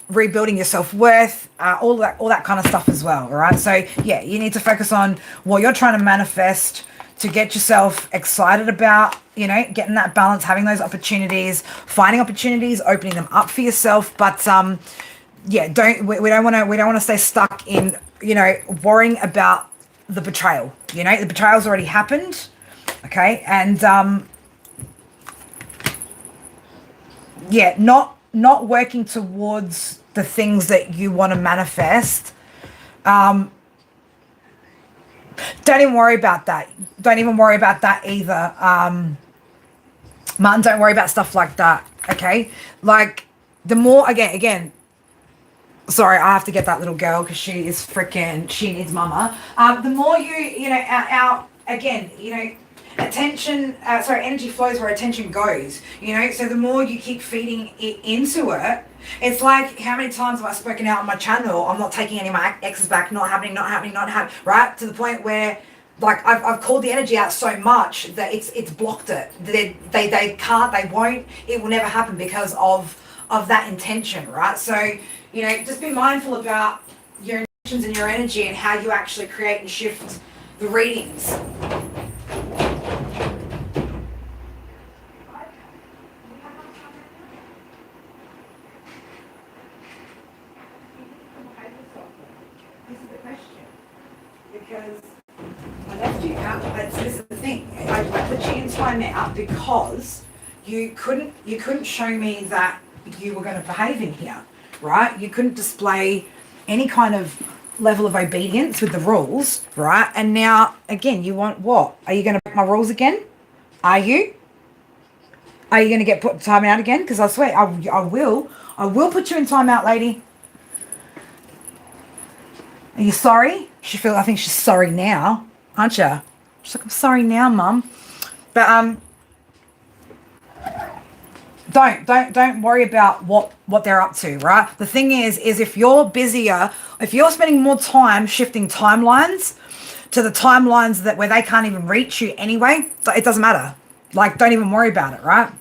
Rebuilding your self-worth, all that kind of stuff as well, right? So yeah, you need to focus on what you're trying to manifest, to get yourself excited about, you know, getting that balance, having those opportunities, finding opportunities, opening them up for yourself. But yeah, we don't want to stay stuck in, you know, worrying about the betrayal. You know, the betrayal's already happened, okay? And yeah, not working towards the things that you want to manifest. Don't even worry about that. Don't even worry about that either. Martin, don't worry about stuff like that, okay? Like, the more, again, sorry, I have to get that little girl because she is freaking, she needs mama. The more you know, again, you know, energy flows where attention goes, you know, so the more you keep feeding it into it, it's like, how many times have I spoken out on my channel, I'm not taking any of my exes back, not happening, right? To the point where, like, I've called the energy out so much that it's blocked it. They can't, they won't, it will never happen because of that intention, right? So, you know, just be mindful about your intentions and your energy and how you actually create and shift the readings. Because I left you out. This is the thing. I put you in time out because you couldn't show me that you were going to behave in here, right? You couldn't display any kind of level of obedience with the rules, right? And now, again, you want what? Are you going to break my rules again? Are you? Are you going to get put time out again? Because I swear, I will put you in time out, lady. Are you sorry? I think she's sorry now, aren't you? She's like, I'm sorry now, Mum. But don't worry about what they're up to, right? The thing is if you're busier, if you're spending more time shifting timelines to the timelines that where they can't even reach you anyway, it doesn't matter. Like, don't even worry about it, right?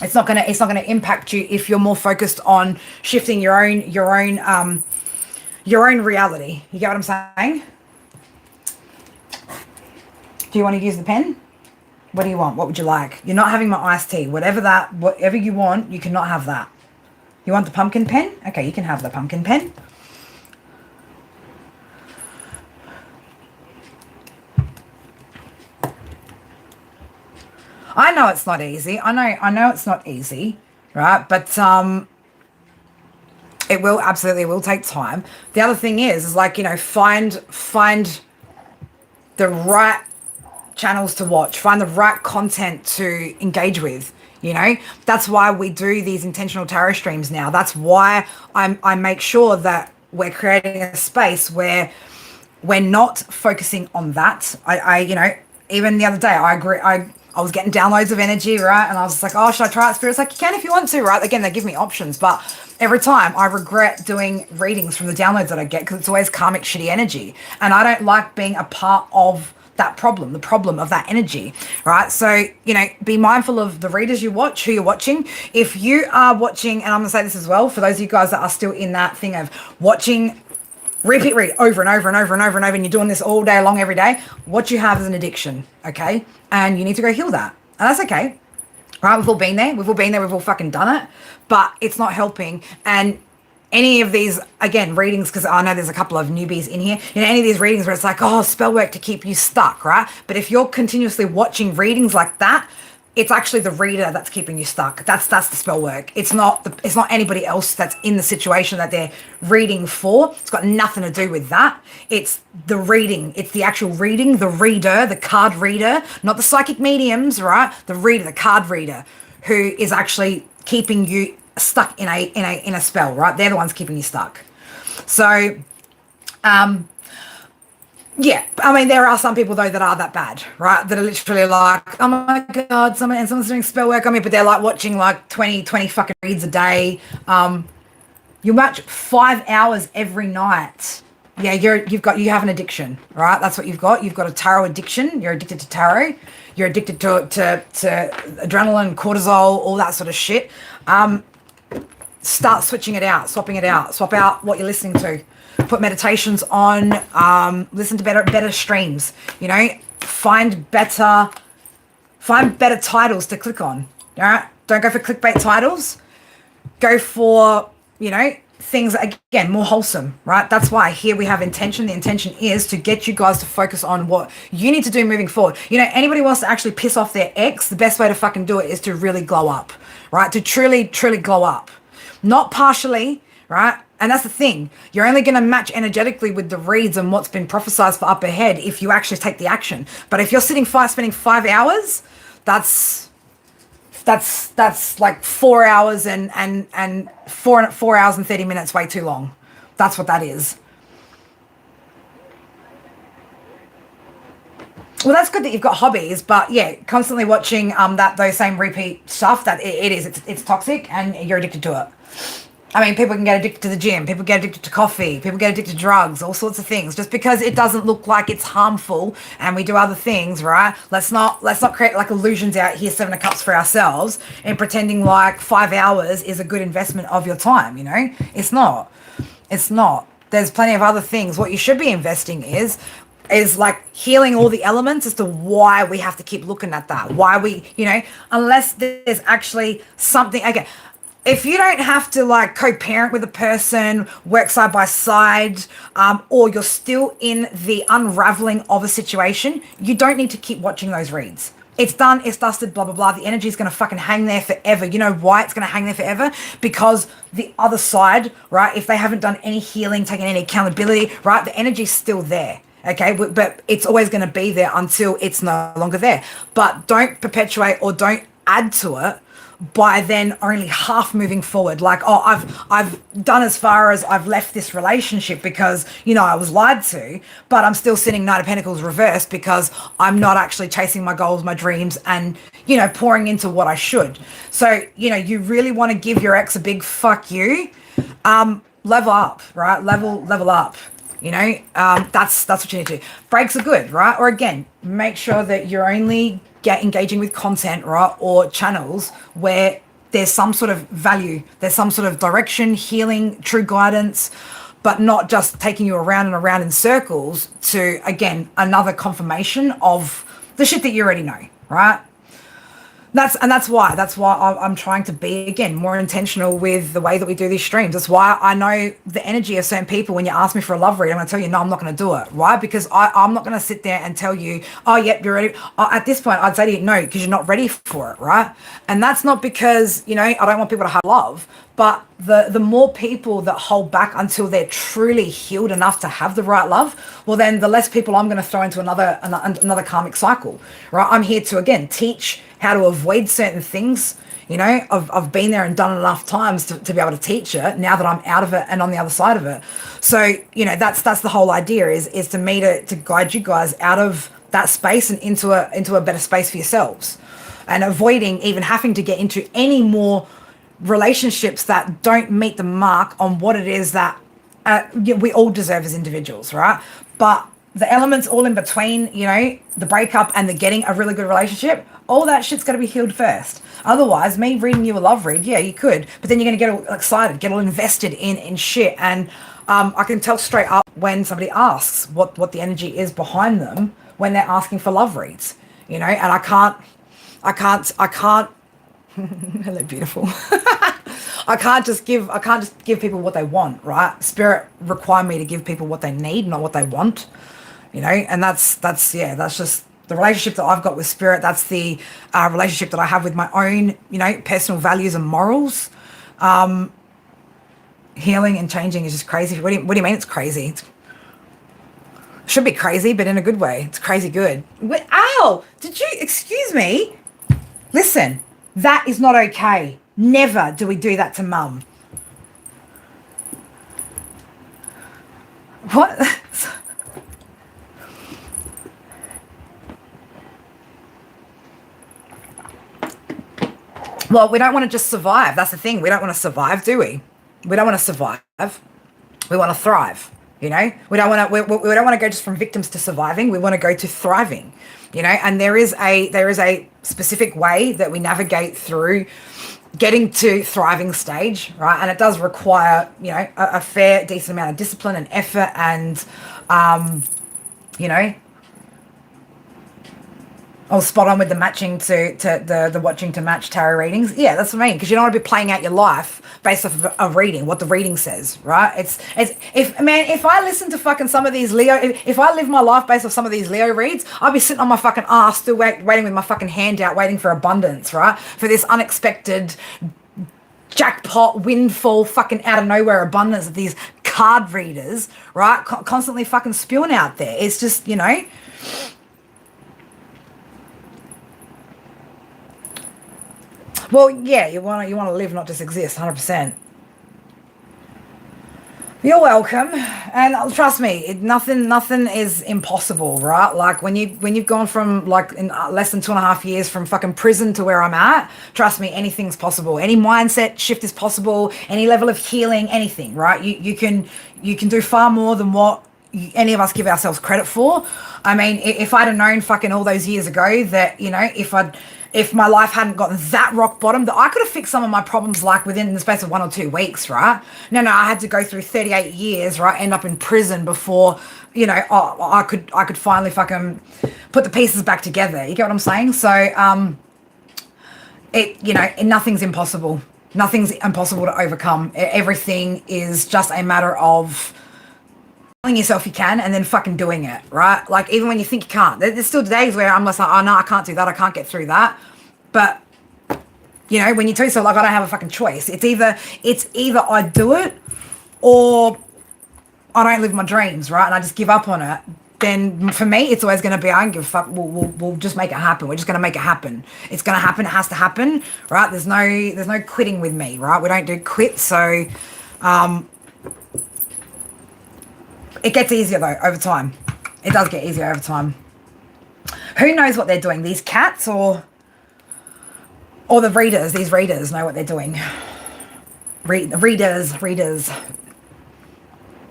It's not gonna impact you if you're more focused on shifting your own reality. You get what I'm saying? Do you want to use the pen? What do you want? What would you like? You're not having my iced tea. Whatever you want, you cannot have that. You want the pumpkin pen? Okay, you can have the pumpkin pen. I know it's not easy. I know it's not easy, right? But it will take time. The other thing is like, you know, find the right channels to watch, find the right content to engage with, you know. That's why we do these intentional tarot streams now. That's why I make sure that we're creating a space where we're not focusing on that. I you know, even the other day, I agree, I was getting downloads of energy, right? And I was like, oh, should I try it? Spirit's like, you can if you want to, right? Again, they give me options, but every time I regret doing readings from the downloads that I get because it's always karmic shitty energy. And I don't like being a part of that problem, the problem of that energy, right? So, you know, be mindful of the readers you watch, who you're watching. If you are watching, and I'm going to say this as well, for those of you guys that are still in that thing of watching, repeat read over and over and over and over and over, and you're doing this all day long, every day, what you have is an addiction, okay? And you need to go heal that. And that's okay, right? We've all been there. We've all fucking done it, but it's not helping. And any of these, again, readings, because I know there's a couple of newbies in here, you know, any of these readings where it's like, oh, spell work to keep you stuck, right? But if you're continuously watching readings like that, it's actually the reader that's keeping you stuck. That's the spell work. It's not anybody else that's in the situation that they're reading for. It's got nothing to do with that. It's the reading. It's the actual reading, the reader, the card reader, not the psychic mediums, right? The reader, the card reader, who is actually keeping you stuck in a spell, right? They're the ones keeping you stuck. So, yeah, I mean, there are some people though that are that bad, right? That are literally like, oh my God, someone's doing spell work on me, but they're like watching like 20 fucking reads a day. You watch 5 hours every night. Yeah, you have an addiction, right? That's what you've got. You've got a tarot addiction. You're addicted to tarot. You're addicted to adrenaline, cortisol, all that sort of shit. Start switching it out, swapping it out. Swap out what you're listening to. Put meditations on, listen to better streams, you know, find better titles to click on. All right. Don't go for clickbait titles. Go for, you know, things that, again, more wholesome, right? That's why here we have intention. The intention is to get you guys to focus on what you need to do moving forward. You know, anybody wants to actually piss off their ex, the best way to fucking do it is to really glow up, right? To truly glow up, not partially, right? And that's the thing. You're only going to match energetically with the reads and what's been prophesized for up ahead if you actually take the action. But if you're spending 5 hours, that's like 4 hours and 4 hours and 30 minutes way too long. That's what that is. Well, that's good that you've got hobbies, but yeah, constantly watching those same repeat stuff, that it's toxic and you're addicted to it. I mean, people can get addicted to the gym, people get addicted to coffee, people get addicted to drugs, all sorts of things. Just because it doesn't look like it's harmful and we do other things, right? Let's not create like illusions out here, 7 of Cups for ourselves and pretending like 5 hours is a good investment of your time, you know? It's not. It's not. There's plenty of other things. What you should be investing is like healing all the elements as to why we have to keep looking at that. Why we, you know, unless there's actually something, okay, if you don't have to like co-parent with a person, work side by side, or you're still in the unraveling of a situation, you don't need to keep watching those reads. It's done, it's dusted, blah, blah, blah. The energy is going to fucking hang there forever. You know why it's going to hang there forever? Because the other side, right, if they haven't done any healing, taken any accountability, right, the energy's still there. Okay, but it's always going to be there until it's no longer there. But don't perpetuate or don't add to it by then only half moving forward. Like, oh, I've done as far as I've left this relationship because, you know, I was lied to, but I'm still sitting Knight of Pentacles reversed because I'm not actually chasing my goals, my dreams, and, you know, pouring into what I should. So, you know, you really want to give your ex a big fuck you. Level up, right? Level up. You know, that's what you need to do. Breaks are good, right? Or again, make sure that you're only engaging with content, right? Or channels where there's some sort of value, there's some sort of direction, healing, true guidance, but not just taking you around and around in circles to, again, another confirmation of the shit that you already know, right? That's why I'm trying to be, again, more intentional with the way that we do these streams. That's why I know the energy of certain people. When you ask me for a love read, I'm going to tell you, no, I'm not going to do it, right? Because I'm not going to sit there and tell you, oh, yep, you're ready. At this point, I'd say to you, no, because you're not ready for it, right? And that's not because, you know, I don't want people to have love, but the more people that hold back until they're truly healed enough to have the right love, well, then the less people I'm going to throw into another karmic cycle, right? I'm here to, again, teach how to avoid certain things. You know, I've been there and done it enough times to be able to teach it now that I'm out of it and on the other side of it. So, you know, that's the whole idea is to me to guide you guys out of that space and into a better space for yourselves, and avoiding even having to get into any more relationships that don't meet the mark on what it is that we all deserve as individuals, right? But the elements all in between, you know, the breakup and the getting a really good relationship, all that shit's got to be healed first. Otherwise, me reading you a love read, yeah, you could, but then you're going to get all excited, get all invested in shit. And I can tell straight up when somebody asks what the energy is behind them when they're asking for love reads, you know, and I can't hello, beautiful. I can't just give people what they want, right? Spirit require me to give people what they need, not what they want, you know. And that's just the relationship that I've got with spirit, that's the relationship that I have with my own, personal values and morals. Healing and changing is just crazy. What do you mean it's crazy? It should be crazy, but in a good way. It's crazy good. Ow! Excuse me? Listen, that is not okay. Never do we do that to mum. What? Well, we don't want to just survive. That's the thing. We don't want to survive, do we? We don't want to survive. We want to thrive. We don't want to. We don't want to go just from victims to surviving. We want to go to thriving. And there is a specific way that we navigate through getting to thriving stage, right? And it does require, a fair, decent amount of discipline and effort and, I was spot on with the matching to the watching to match tarot readings. Yeah, that's what I mean. Because you don't want to be playing out your life based off of a reading, what the reading says, right? If I listen to fucking some of these Leo, if I live my life based off some of these Leo reads, I'd be sitting on my fucking ass still waiting with my fucking hand out, waiting for abundance, right? For this unexpected jackpot, windfall, fucking out of nowhere abundance that these card readers, right, constantly fucking spewing out there. It's just, Well, yeah, you want to live, not just exist, 100%. You're welcome, and trust me, nothing is impossible, right? Like when you've gone from like in less than 2.5 years from fucking prison to where I'm at, trust me, anything's possible. Any mindset shift is possible. Any level of healing, anything, right? You can do far more than what any of us give ourselves credit for. I mean, if I'd have known fucking all those years ago that if my life hadn't gotten that rock bottom, that I could have fixed some of my problems like within the space of 1 or 2 weeks, right? No, I had to go through 38 years, right? End up in prison before, I could finally fucking put the pieces back together. You get what I'm saying? So, nothing's impossible. Nothing's impossible to overcome. Everything is just a matter of telling yourself you can and then fucking doing it, right? Like even when you think you can't, there's still days where I'm just like, oh no, I can't do that, I can't get through that. But when you tell yourself like I don't have a fucking choice, it's either I do it or I don't live my dreams, right? And I just give up on it. Then for me, it's always going to be I don't give a fuck. We'll just make it happen. We're just going to make it happen. It's going to happen. It has to happen, right? There's no quitting with me, right? We don't do quit. So, it gets easier though over time. It does get easier over time. Who knows what they're doing? These cats or the readers? These readers know what they're doing. Readers.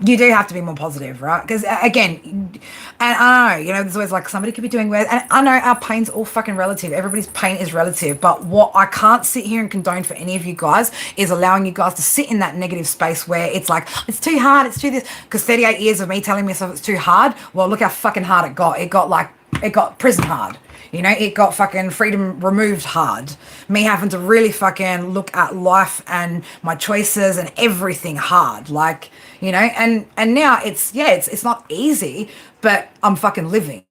You do have to be more positive, right? Because again, and I know, there's always like somebody could be doing weird. And I know our pain's all fucking relative. Everybody's pain is relative. But what I can't sit here and condone for any of you guys is allowing you guys to sit in that negative space where it's like, it's too hard, it's too this. Because 38 years of me telling myself it's too hard, well, look how fucking hard it got. It got prison hard. It got fucking freedom removed hard. Me having to really fucking look at life and my choices and everything hard. Like, and now it's not easy, but I'm fucking living,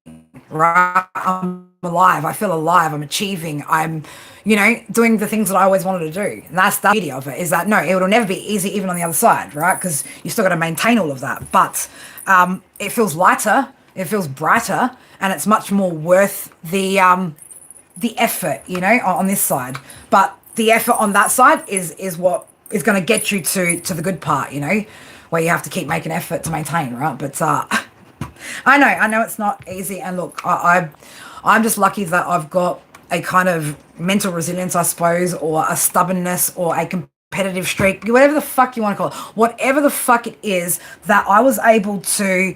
right? I'm alive. I feel alive. I'm achieving. I'm, doing the things that I always wanted to do. And that's the beauty of it, is that no, it will never be easy even on the other side, right? Because you still got to maintain all of that. But it feels lighter. It feels brighter. And it's much more worth the effort, on this side. But the effort on that side is what is going to get you to the good part, where you have to keep making effort to maintain, right? But I know it's not easy. And look, I'm just lucky that I've got a kind of mental resilience, I suppose, or a stubbornness or a competitive streak, whatever the fuck you want to call it, whatever the fuck it is, that I was able to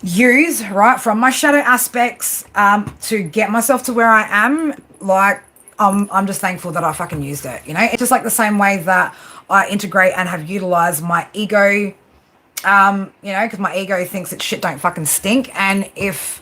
use, right, from my shadow aspects to get myself to where I am. Like, I'm just thankful that I fucking used it, It's just like the same way that I integrate and have utilized my ego, because my ego thinks that shit don't fucking stink. And if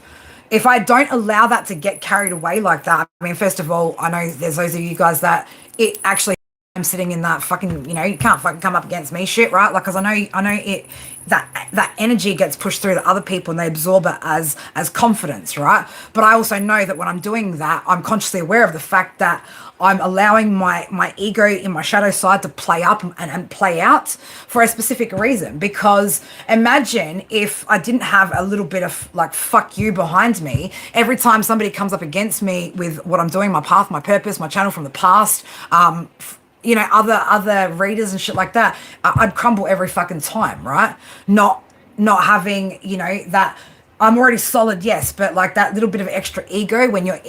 I don't allow that to get carried away like that, I mean, first of all, I know there's those of you guys that it actually sitting in that fucking, you can't fucking come up against me shit, right? Like, because I know it, that energy gets pushed through to other people and they absorb it as confidence, right? But I also know that when I'm doing that, I'm consciously aware of the fact that I'm allowing my ego in my shadow side to play up and play out for a specific reason. Because imagine if I didn't have a little bit of like fuck you behind me every time somebody comes up against me with what I'm doing, my path, my purpose, my channel from the past, other readers and shit like that. I'd crumble every fucking time, right? Not having, that I'm already solid, yes, but like that little bit of extra ego when you're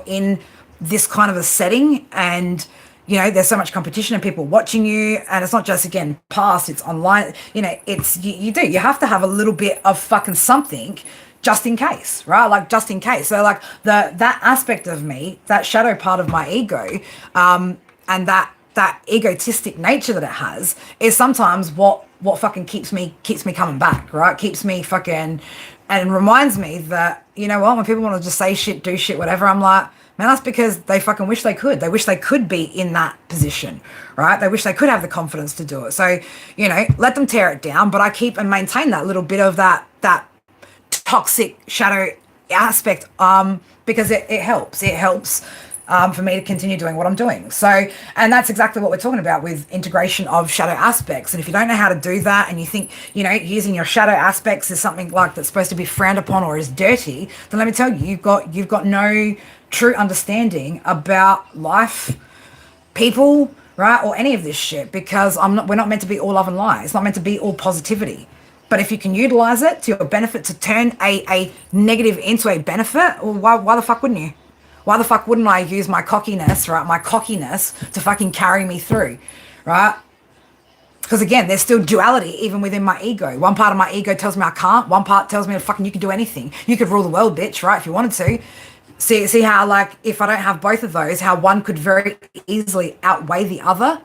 in this kind of a setting, and there's so much competition and people watching you, and it's not just, again, past, it's online, it's you have to have a little bit of fucking something just in case, right? Like, just in case. So like that aspect of me, that shadow part of my ego, and that egotistic nature that it has, is sometimes what fucking keeps me coming back, right? Keeps me fucking, and reminds me that, when people want to just say shit, do shit, whatever, I'm like, man, that's because they fucking wish they could. They wish they could be in that position, right? They wish they could have the confidence to do it. So, let them tear it down, but I keep and maintain that little bit of that toxic shadow aspect, because it helps. It helps for me to continue doing what I'm doing. So, and that's exactly what we're talking about with integration of shadow aspects. And if you don't know how to do that, and you think, using your shadow aspects is something like that's supposed to be frowned upon or is dirty, then let me tell you, you've got no true understanding about life, people, right, or any of this shit, because we're not meant to be all love and light. It's not meant to be all positivity. But if you can utilize it to your benefit, to turn a negative into a benefit, well, why the fuck wouldn't you? Why the fuck wouldn't I use my cockiness, right? My cockiness to fucking carry me through, right? Because again, there's still duality even within my ego. One part of my ego tells me I can't. One part tells me fucking you can do anything. You could rule the world, bitch, right? If you wanted to. See how, like, if I don't have both of those, how one could very easily outweigh the other.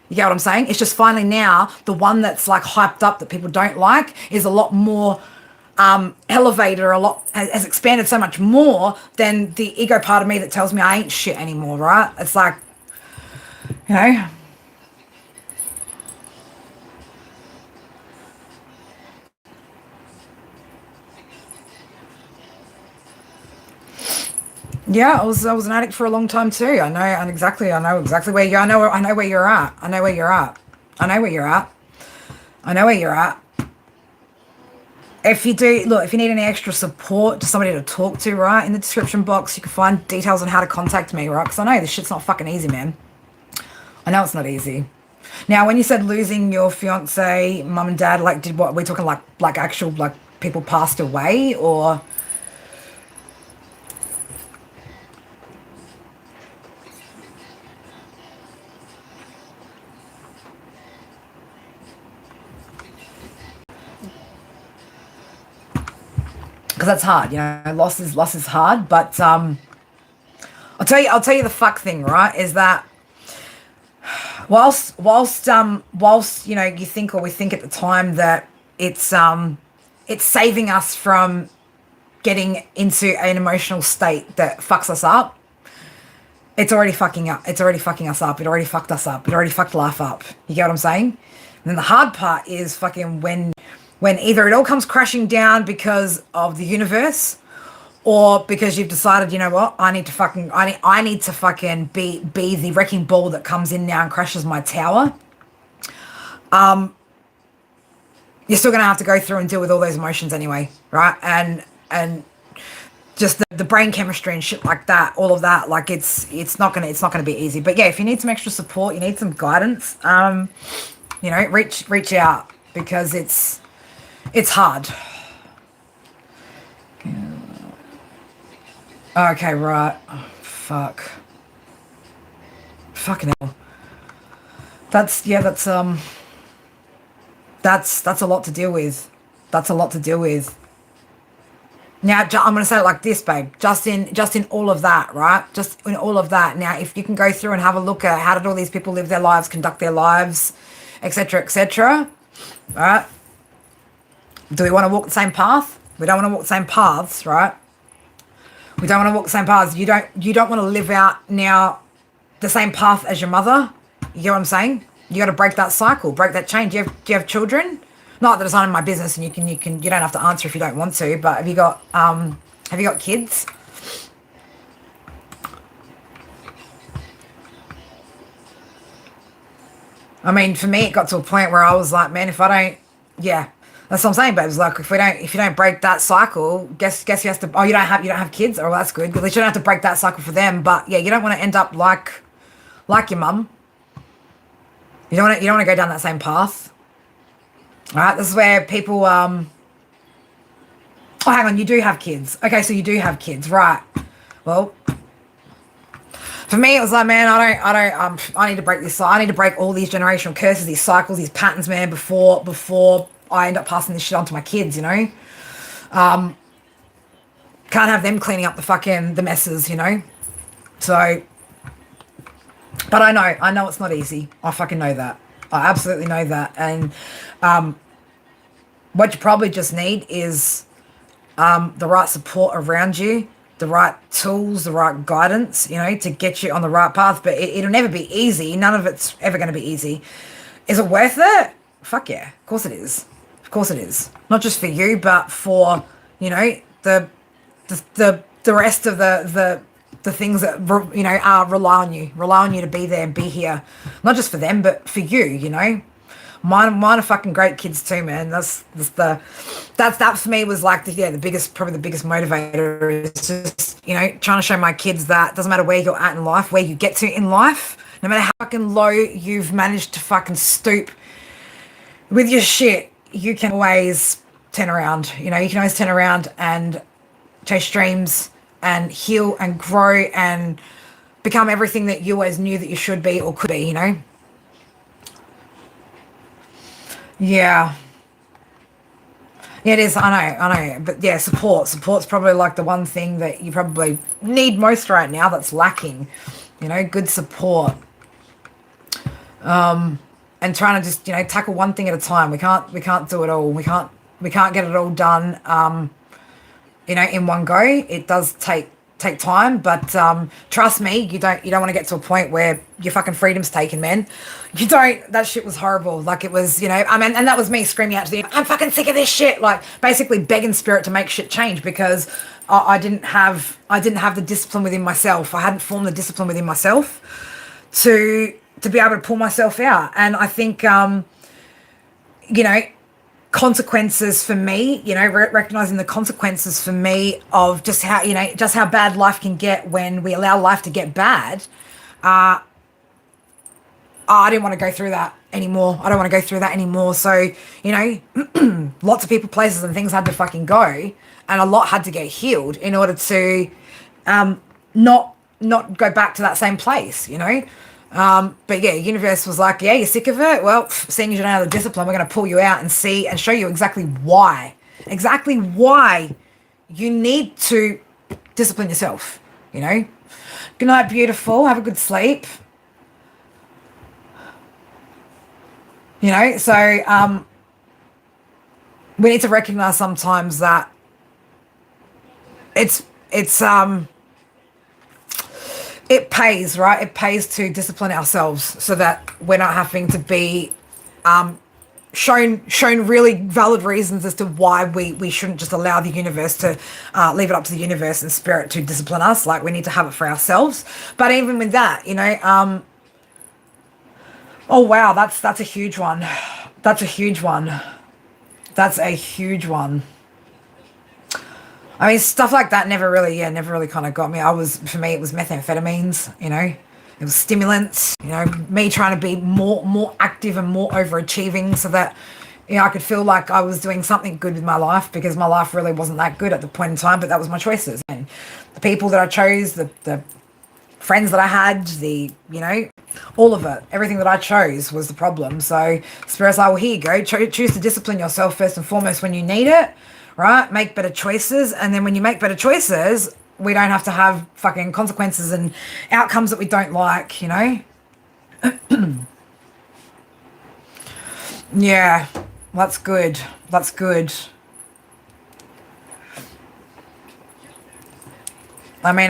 You get what I'm saying? It's just finally now the one that's like hyped up that people don't like is a lot more elevated, or has expanded so much more than the ego part of me that tells me I ain't shit anymore, right? It's like, Yeah, I was an addict for a long time too. I know exactly where you are. I know where you're at. I know where you're at. I know where you're at. I know where you're at. If you need any extra support, just somebody to talk to, right? In the description box, you can find details on how to contact me, right? Because I know this shit's not fucking easy, man. I know it's not easy. Now, when you said losing your fiance, mum and dad, like, we're talking like actual, like, people passed away, or? Because that's hard, loss is hard. But I'll tell you the fuck thing, right? Is that whilst you think, or we think at the time, that it's saving us from getting into an emotional state that fucks us up, it's already fucking up. It's already fucking us up. It already fucked us up. It already fucked life up. You get what I'm saying? And then the hard part is fucking when either it all comes crashing down because of the universe, or because you've decided, what, I need to fucking be the wrecking ball that comes in now and crashes my tower. You're still going to have to go through and deal with all those emotions anyway, right? And just the brain chemistry and shit like that, all of that, like, it's not gonna be easy. But yeah, if you need some extra support, you need some guidance, reach out, because it's hard. Okay, right. Oh, fuck. Fucking hell. That's a lot to deal with. That's a lot to deal with. Now, I'm going to say it like this, babe. Just in all of that, right? Just in all of that. Now, if you can go through and have a look at how did all these people live their lives, conduct their lives, etc., right? Do we want to walk the same path? We don't want to walk the same paths, right? We don't want to walk the same paths. You don't want to live out now the same path as your mother. You get what I'm saying? You got to break that cycle, break that chain. Do you have children? Not that it's not in my business, and you don't have to answer if you don't want to. But have you got kids? I mean, for me, it got to a point where I was like, man, if I don't, yeah, that's what I'm saying. But it was like, if you don't break that cycle, guess you have to. Oh, you don't have kids. Oh, well, that's good. At least you don't have to break that cycle for them. But yeah, you don't want to end up like your mum. You don't want to go down that same path. All right, this is where people. Oh, hang on, you do have kids. Okay, so you do have kids, right? Well, for me, it was like, man, I need to break this. I need to break all these generational curses, these cycles, these patterns, man, before I end up passing this shit on to my kids, you know? Can't have them cleaning up the messes, you know? So, but I know it's not easy. I fucking know that. I absolutely know that. And what you probably just need is the right support around you, the right tools, the right guidance, you know, to get you on the right path. But it'll never be easy. None of it's ever going to be easy. Is it worth it? Fuck yeah. Of course it is. Of course it is. Not just for you, but for, you know, the rest of the things that, you know, rely on you to be there and be here. Not just for them, but for you, you know. Mine are fucking great kids too, man. That for me was like probably the biggest motivator is just, you know, trying to show my kids that doesn't matter where you're at in life, where you get to in life, no matter how fucking low you've managed to fucking stoop with your shit, you can always turn around. You know, you can always turn around and chase dreams and heal and grow and become everything that you always knew that you should be or could be, you know? Yeah. Yeah, it is. I know. But yeah, support's probably like the one thing that you probably need most right now that's lacking. You know, good support. And trying to just, you know, tackle one thing at a time. We can't do it all. We can't get it all done you know, in one go. It does take time, but trust me, you don't want to get to a point where your fucking freedom's taken, man. You don't. That shit was horrible. Like, it was, you know, I mean, and that was me screaming out to the, I'm fucking sick of this shit, like basically begging spirit to make shit change, because I didn't have the discipline within myself. I hadn't formed the discipline within myself to be able to pull myself out. And I think you know, consequences for me, you know, recognizing the consequences for me of just how bad life can get when we allow life to get bad. I didn't want to go through that anymore. I don't want to go through that anymore. So, you know, lots of people, places and things had to fucking go, and a lot had to get healed in order to not go back to that same place, you know. But yeah, universe was like, yeah, you're sick of it? Well, seeing as you don't have the discipline, we're going to pull you out and see and show you exactly why you need to discipline yourself, you know. Good night, beautiful. Have a good sleep. You know, so we need to recognize sometimes that it pays, right? It pays to discipline ourselves so that we're not having to be shown really valid reasons as to why we shouldn't just allow the universe to leave it up to the universe and spirit to discipline us. Like, we need to have it for ourselves. But even with that, you know, oh wow, that's a huge one. That's a huge one. I mean, stuff like that never really kind of got me. For me, it was methamphetamines, you know. It was stimulants, you know, me trying to be more active and more overachieving so that, you know, I could feel like I was doing something good with my life, because my life really wasn't that good at the point in time, but that was my choices. And the people that I chose, the friends that I had, you know, all of it, everything that I chose was the problem. So Spirit's like, well, here you go. Choose to discipline yourself first and foremost when you need it, right? Make better choices. And then when you make better choices, we don't have to have fucking consequences and outcomes that we don't like, you know? Yeah, that's good. That's good. I mean,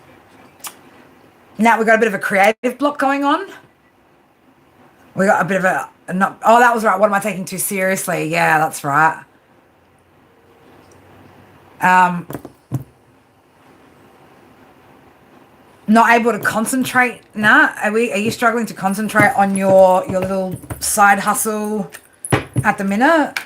Now we've got a bit of a creative block going on. We got a bit of oh, that was right. What am I taking too seriously? Yeah, that's right. Not able to concentrate. Nah, are you struggling to concentrate on your little side hustle at the minute?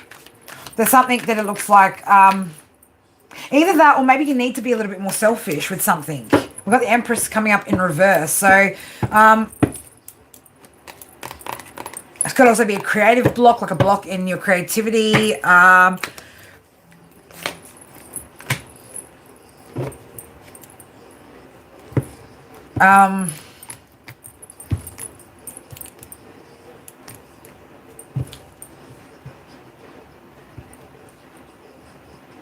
There's something that it looks like either that or maybe you need to be a little bit more selfish with something. We've got the Empress coming up in reverse. So it could also be a creative block, like a block in your creativity. I'm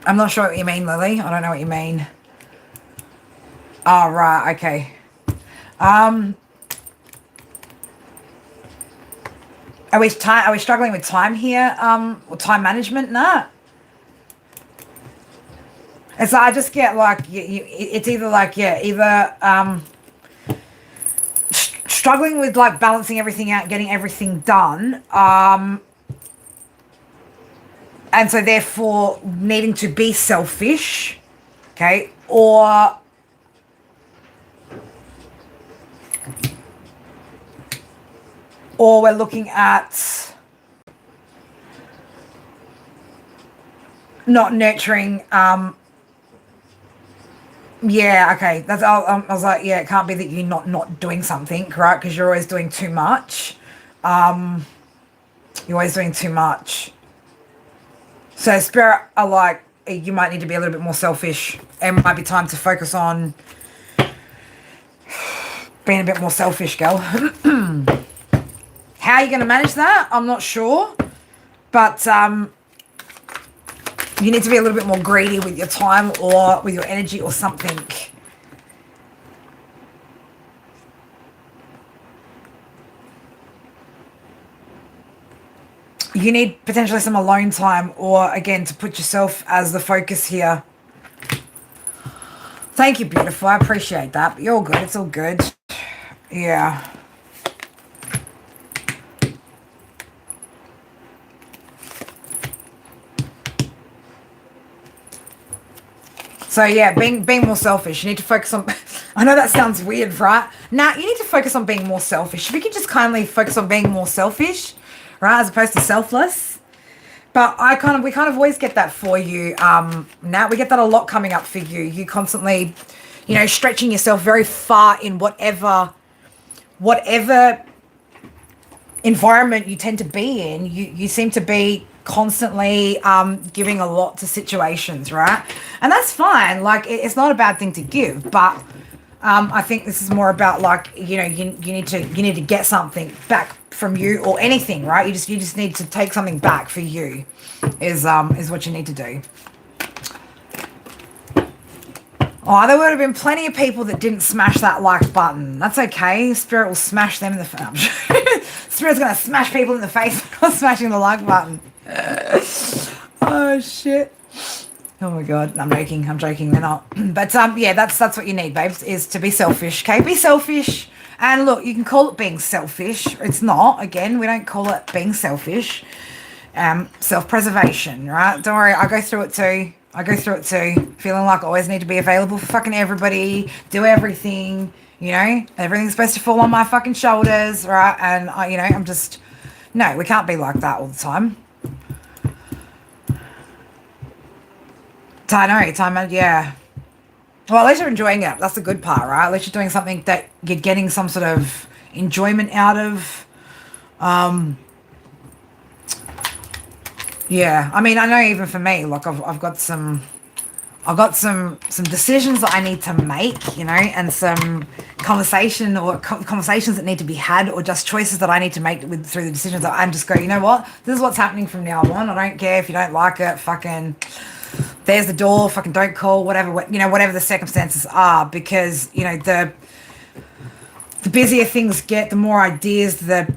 not sure what you mean, Lily. I don't know what you mean. Oh, right. Okay. Are we struggling with time here? Or time management? Nah. It's like, I just get like it's either like struggling with like balancing everything out, getting everything done, and so therefore needing to be selfish, okay, or we're looking at not nurturing. Yeah, okay. That's I was like, yeah, it can't be that you're not doing something, right? Because you're always doing too much. You're always doing too much. So Spirit are like, you might need to be a little bit more selfish. And it might be time to focus on being a bit more selfish, girl. How are you going to manage that? I'm not sure. But you need to be a little bit more greedy with your time or with your energy or something. You need potentially some alone time or, again, to put yourself as the focus here. Thank you, beautiful. I appreciate that. But you're all good. It's all good. Yeah. So yeah, being more selfish. You need to focus on. I know that sounds weird, right? Nah, you need to focus on being more selfish. If you could just kindly focus on being more selfish, right, as opposed to selfless. But we kind of always get that for you. Now we get that a lot coming up for you. You constantly, stretching yourself very far in whatever environment you tend to be in. You seem to be constantly giving a lot to situations, right? And that's fine. Like, it's not a bad thing to give, but I think this is more about like, you need to get something back from you or anything, right? You just need to take something back for you is what you need to do. Oh, there would have been plenty of people that didn't smash that like button. That's okay. Spirit will smash them in the face. Spirit's going to smash people in the face for not smashing the like button. Oh, shit. Oh, my God. I'm joking. They're not. But, yeah, that's what you need, babes, is to be selfish, okay? Be selfish. And, look, you can call it being selfish. It's not. Again, we don't call it being selfish. Self-preservation, right? Don't worry. I go through it too. Feeling like I always need to be available for fucking everybody, do everything, everything's supposed to fall on my fucking shoulders, right? And I'm just, no, we can't be like that all the time. Yeah. Well, at least you're enjoying it. That's the good part, right? At least you're doing something that you're getting some sort of enjoyment out of. Yeah, I mean, I know even for me, like I've got some decisions that I need to make, and some conversations that need to be had, or just choices that I need to make through the decisions that I'm just go, you know what, this is what's happening from now on. I don't care if you don't like it, fucking, there's the door, fucking don't call, whatever the circumstances are, because, the busier things get, the more ideas, the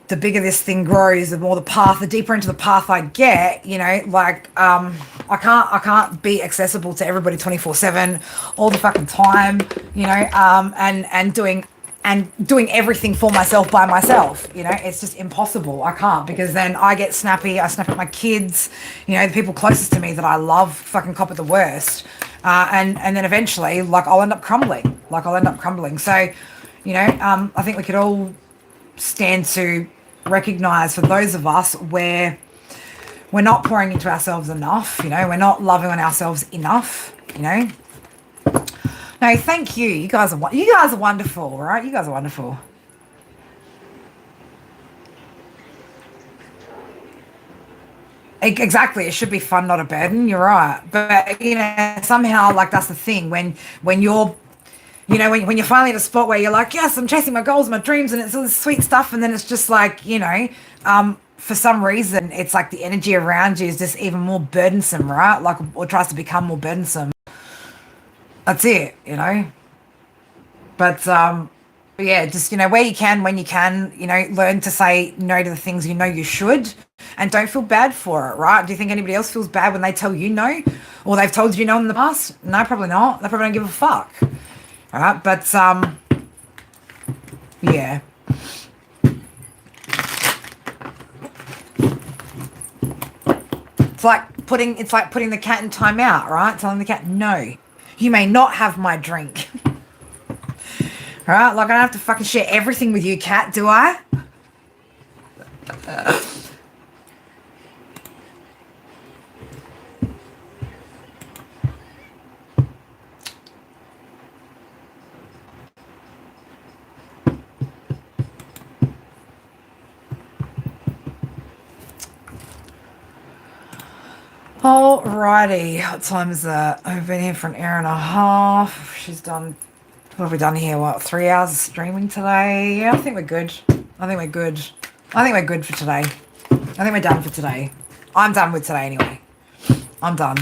bigger this thing grows, the more the deeper into the path I get, I can't be accessible to everybody 24/7 all the fucking time, and doing and doing everything for myself by myself. You know, it's just impossible. I can't, because then I get snappy. I snap at my kids, you know, the people closest to me that I love fucking cop at the worst. And then eventually, like, I'll end up crumbling. So, you know, I think we could all stand to recognize, for those of us where we're not pouring into ourselves enough, you know, we're not loving on ourselves enough, you know. No, thank you. You guys are wonderful, right? You guys are wonderful. Exactly. It should be fun, not a burden. You're right. But you know, somehow, like, that's the thing. When you're, you know, when you're finally at a spot where you're like, yes, I'm chasing my goals, my dreams, and it's all this sweet stuff, and then it's just like, you know, for some reason, it's like the energy around you is just even more burdensome, right? Like, or tries to become more burdensome. That's it, you know. But yeah, just, you know, where you can, when you can, you know, learn to say no to the things you know you should, and don't feel bad for it, right? Do you think anybody else feels bad when they tell you no, or they've told you no in the past? No, probably not. They probably don't give a fuck. All right, but yeah. It's like putting the cat in timeout, right? Telling the cat, no, you may not have my drink. All right, like, I don't have to fucking share everything with you, cat, do I? Alrighty, what time is that? I've been here for an hour and a half. She's done, what have we done here? What, 3 hours of streaming today? Yeah, I think we're good. I think we're good. I think we're good for today. I think we're done for today. I'm done with today anyway. I'm done.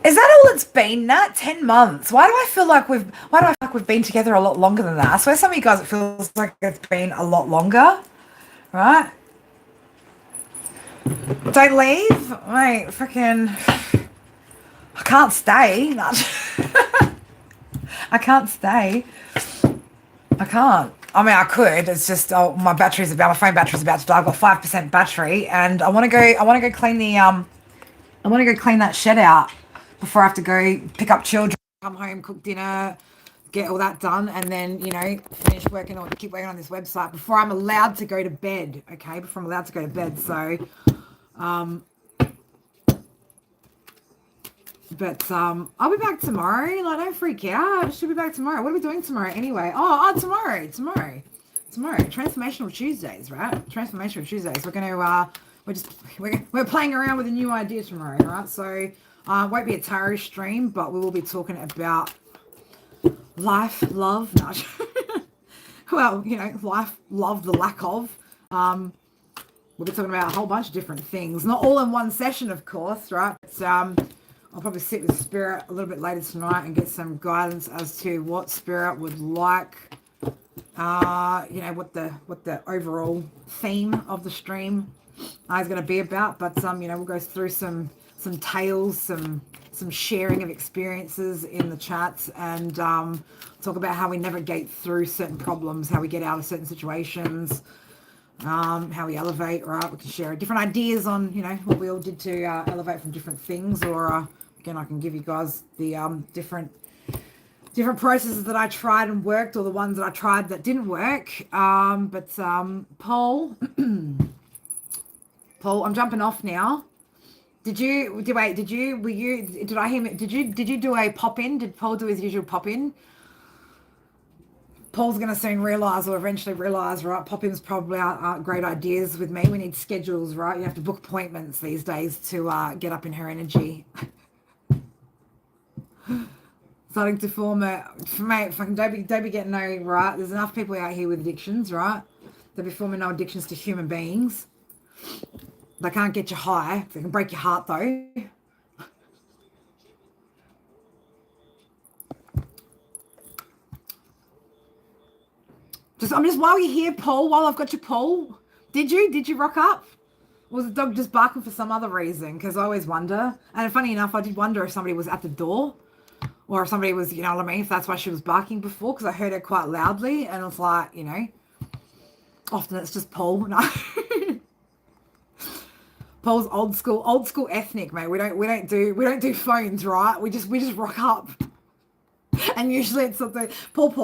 Is that all it's been, Nat? 10 months. Why do I feel like we've been together a lot longer than that? I swear some of you guys, it feels like it's been a lot longer. Right? Don't leave. Mate, freaking, I can't stay. I can't stay. I can't. I mean, I could. It's just, oh, my phone battery's about to die. I've got 5% battery, and I want to go clean that shed out before I have to go pick up children, come home, cook dinner, get all that done, and then, you know, finish working or keep working on this website before I'm allowed to go to bed. Okay, before I'm allowed to go to bed. So, but I'll be back tomorrow. Like, don't freak out. I should be back tomorrow. What are we doing tomorrow anyway? Tomorrow. Transformational Tuesdays, right? Transformational Tuesdays. We're gonna we're playing around with a new idea tomorrow, right? So it won't be a tarot stream, but we will be talking about life, love, no. Well, you know, life, love, the lack of. We'll be talking about a whole bunch of different things, not all in one session, of course, right? But, I'll probably sit with Spirit a little bit later tonight and get some guidance as to what Spirit would like, you know, what the overall theme of the stream is going to be about. But you know, we'll go through some tales, some sharing of experiences in the chats, and talk about how we navigate through certain problems, how we get out of certain situations, how we elevate, right? We can share different ideas on, you know, what we all did to elevate from different things, or again, I can give you guys the different processes that I tried and worked, or the ones that I tried that didn't work. But Paul, Paul, I'm jumping off now. Did I hear, did you do a pop in? Did Paul do his usual pop in? Paul's going to soon realise, or eventually realise, right, pop-ins probably aren't great ideas with me. We need schedules, right? You have to book appointments these days to get up in her energy. Starting to form mate, fucking don't be getting no, right? There's enough people out here with addictions, right? They'll be forming no addictions to human beings. They can't get you high. They can break your heart, though. Just while you're here, Paul, while I've got you, Paul, Did you rock up? Or was the dog just barking for some other reason? Because I always wonder. And funny enough, I did wonder if somebody was at the door or if somebody was, you know what I mean? If that's why she was barking before, because I heard her quite loudly and it was like, you know, often it's just Paul. No. Paul's old school ethnic, mate. We don't do phones, right? We just rock up. And usually it's something. Paul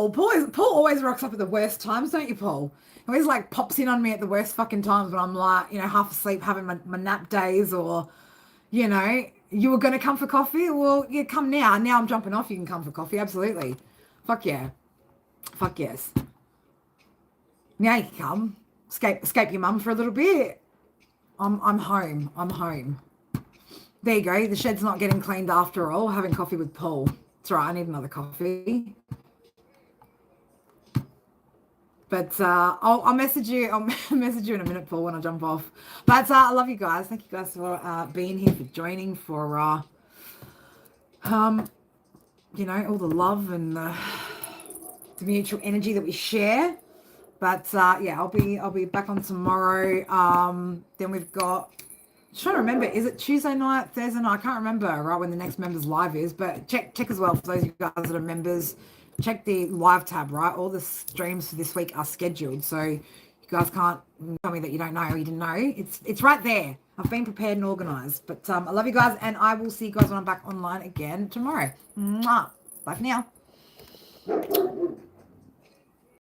always rocks up at the worst times, don't you, Paul? He always like pops in on me at the worst fucking times when I'm like, you know, half asleep, having my nap days, or, you know, you were gonna come for coffee. Well, yeah, come now. Now I'm jumping off. You can come for coffee. Absolutely. Fuck yeah. Fuck yes. Now you can come. Escape your mum for a little bit. I'm home. I'm home. There you go. The shed's not getting cleaned after all. Having coffee with Paul. That's right. I need another coffee. But I'll message you. I'll message you in a minute, Paul, when I jump off. But I love you guys. Thank you guys for being here, for joining, for you know, all the love and the mutual energy that we share. But yeah, I'll be back on tomorrow. Then we've got. I'm trying to remember, is it Tuesday night, Thursday night? I can't remember right when the next members live is, but check as well for those of you guys that are members. Check the live tab, right? All the streams for this week are scheduled, so you guys can't tell me that you don't know or you didn't know. It's right there. I've been prepared and organised. But I love you guys, and I will see you guys when I'm back online again tomorrow. Mwah. Bye for now.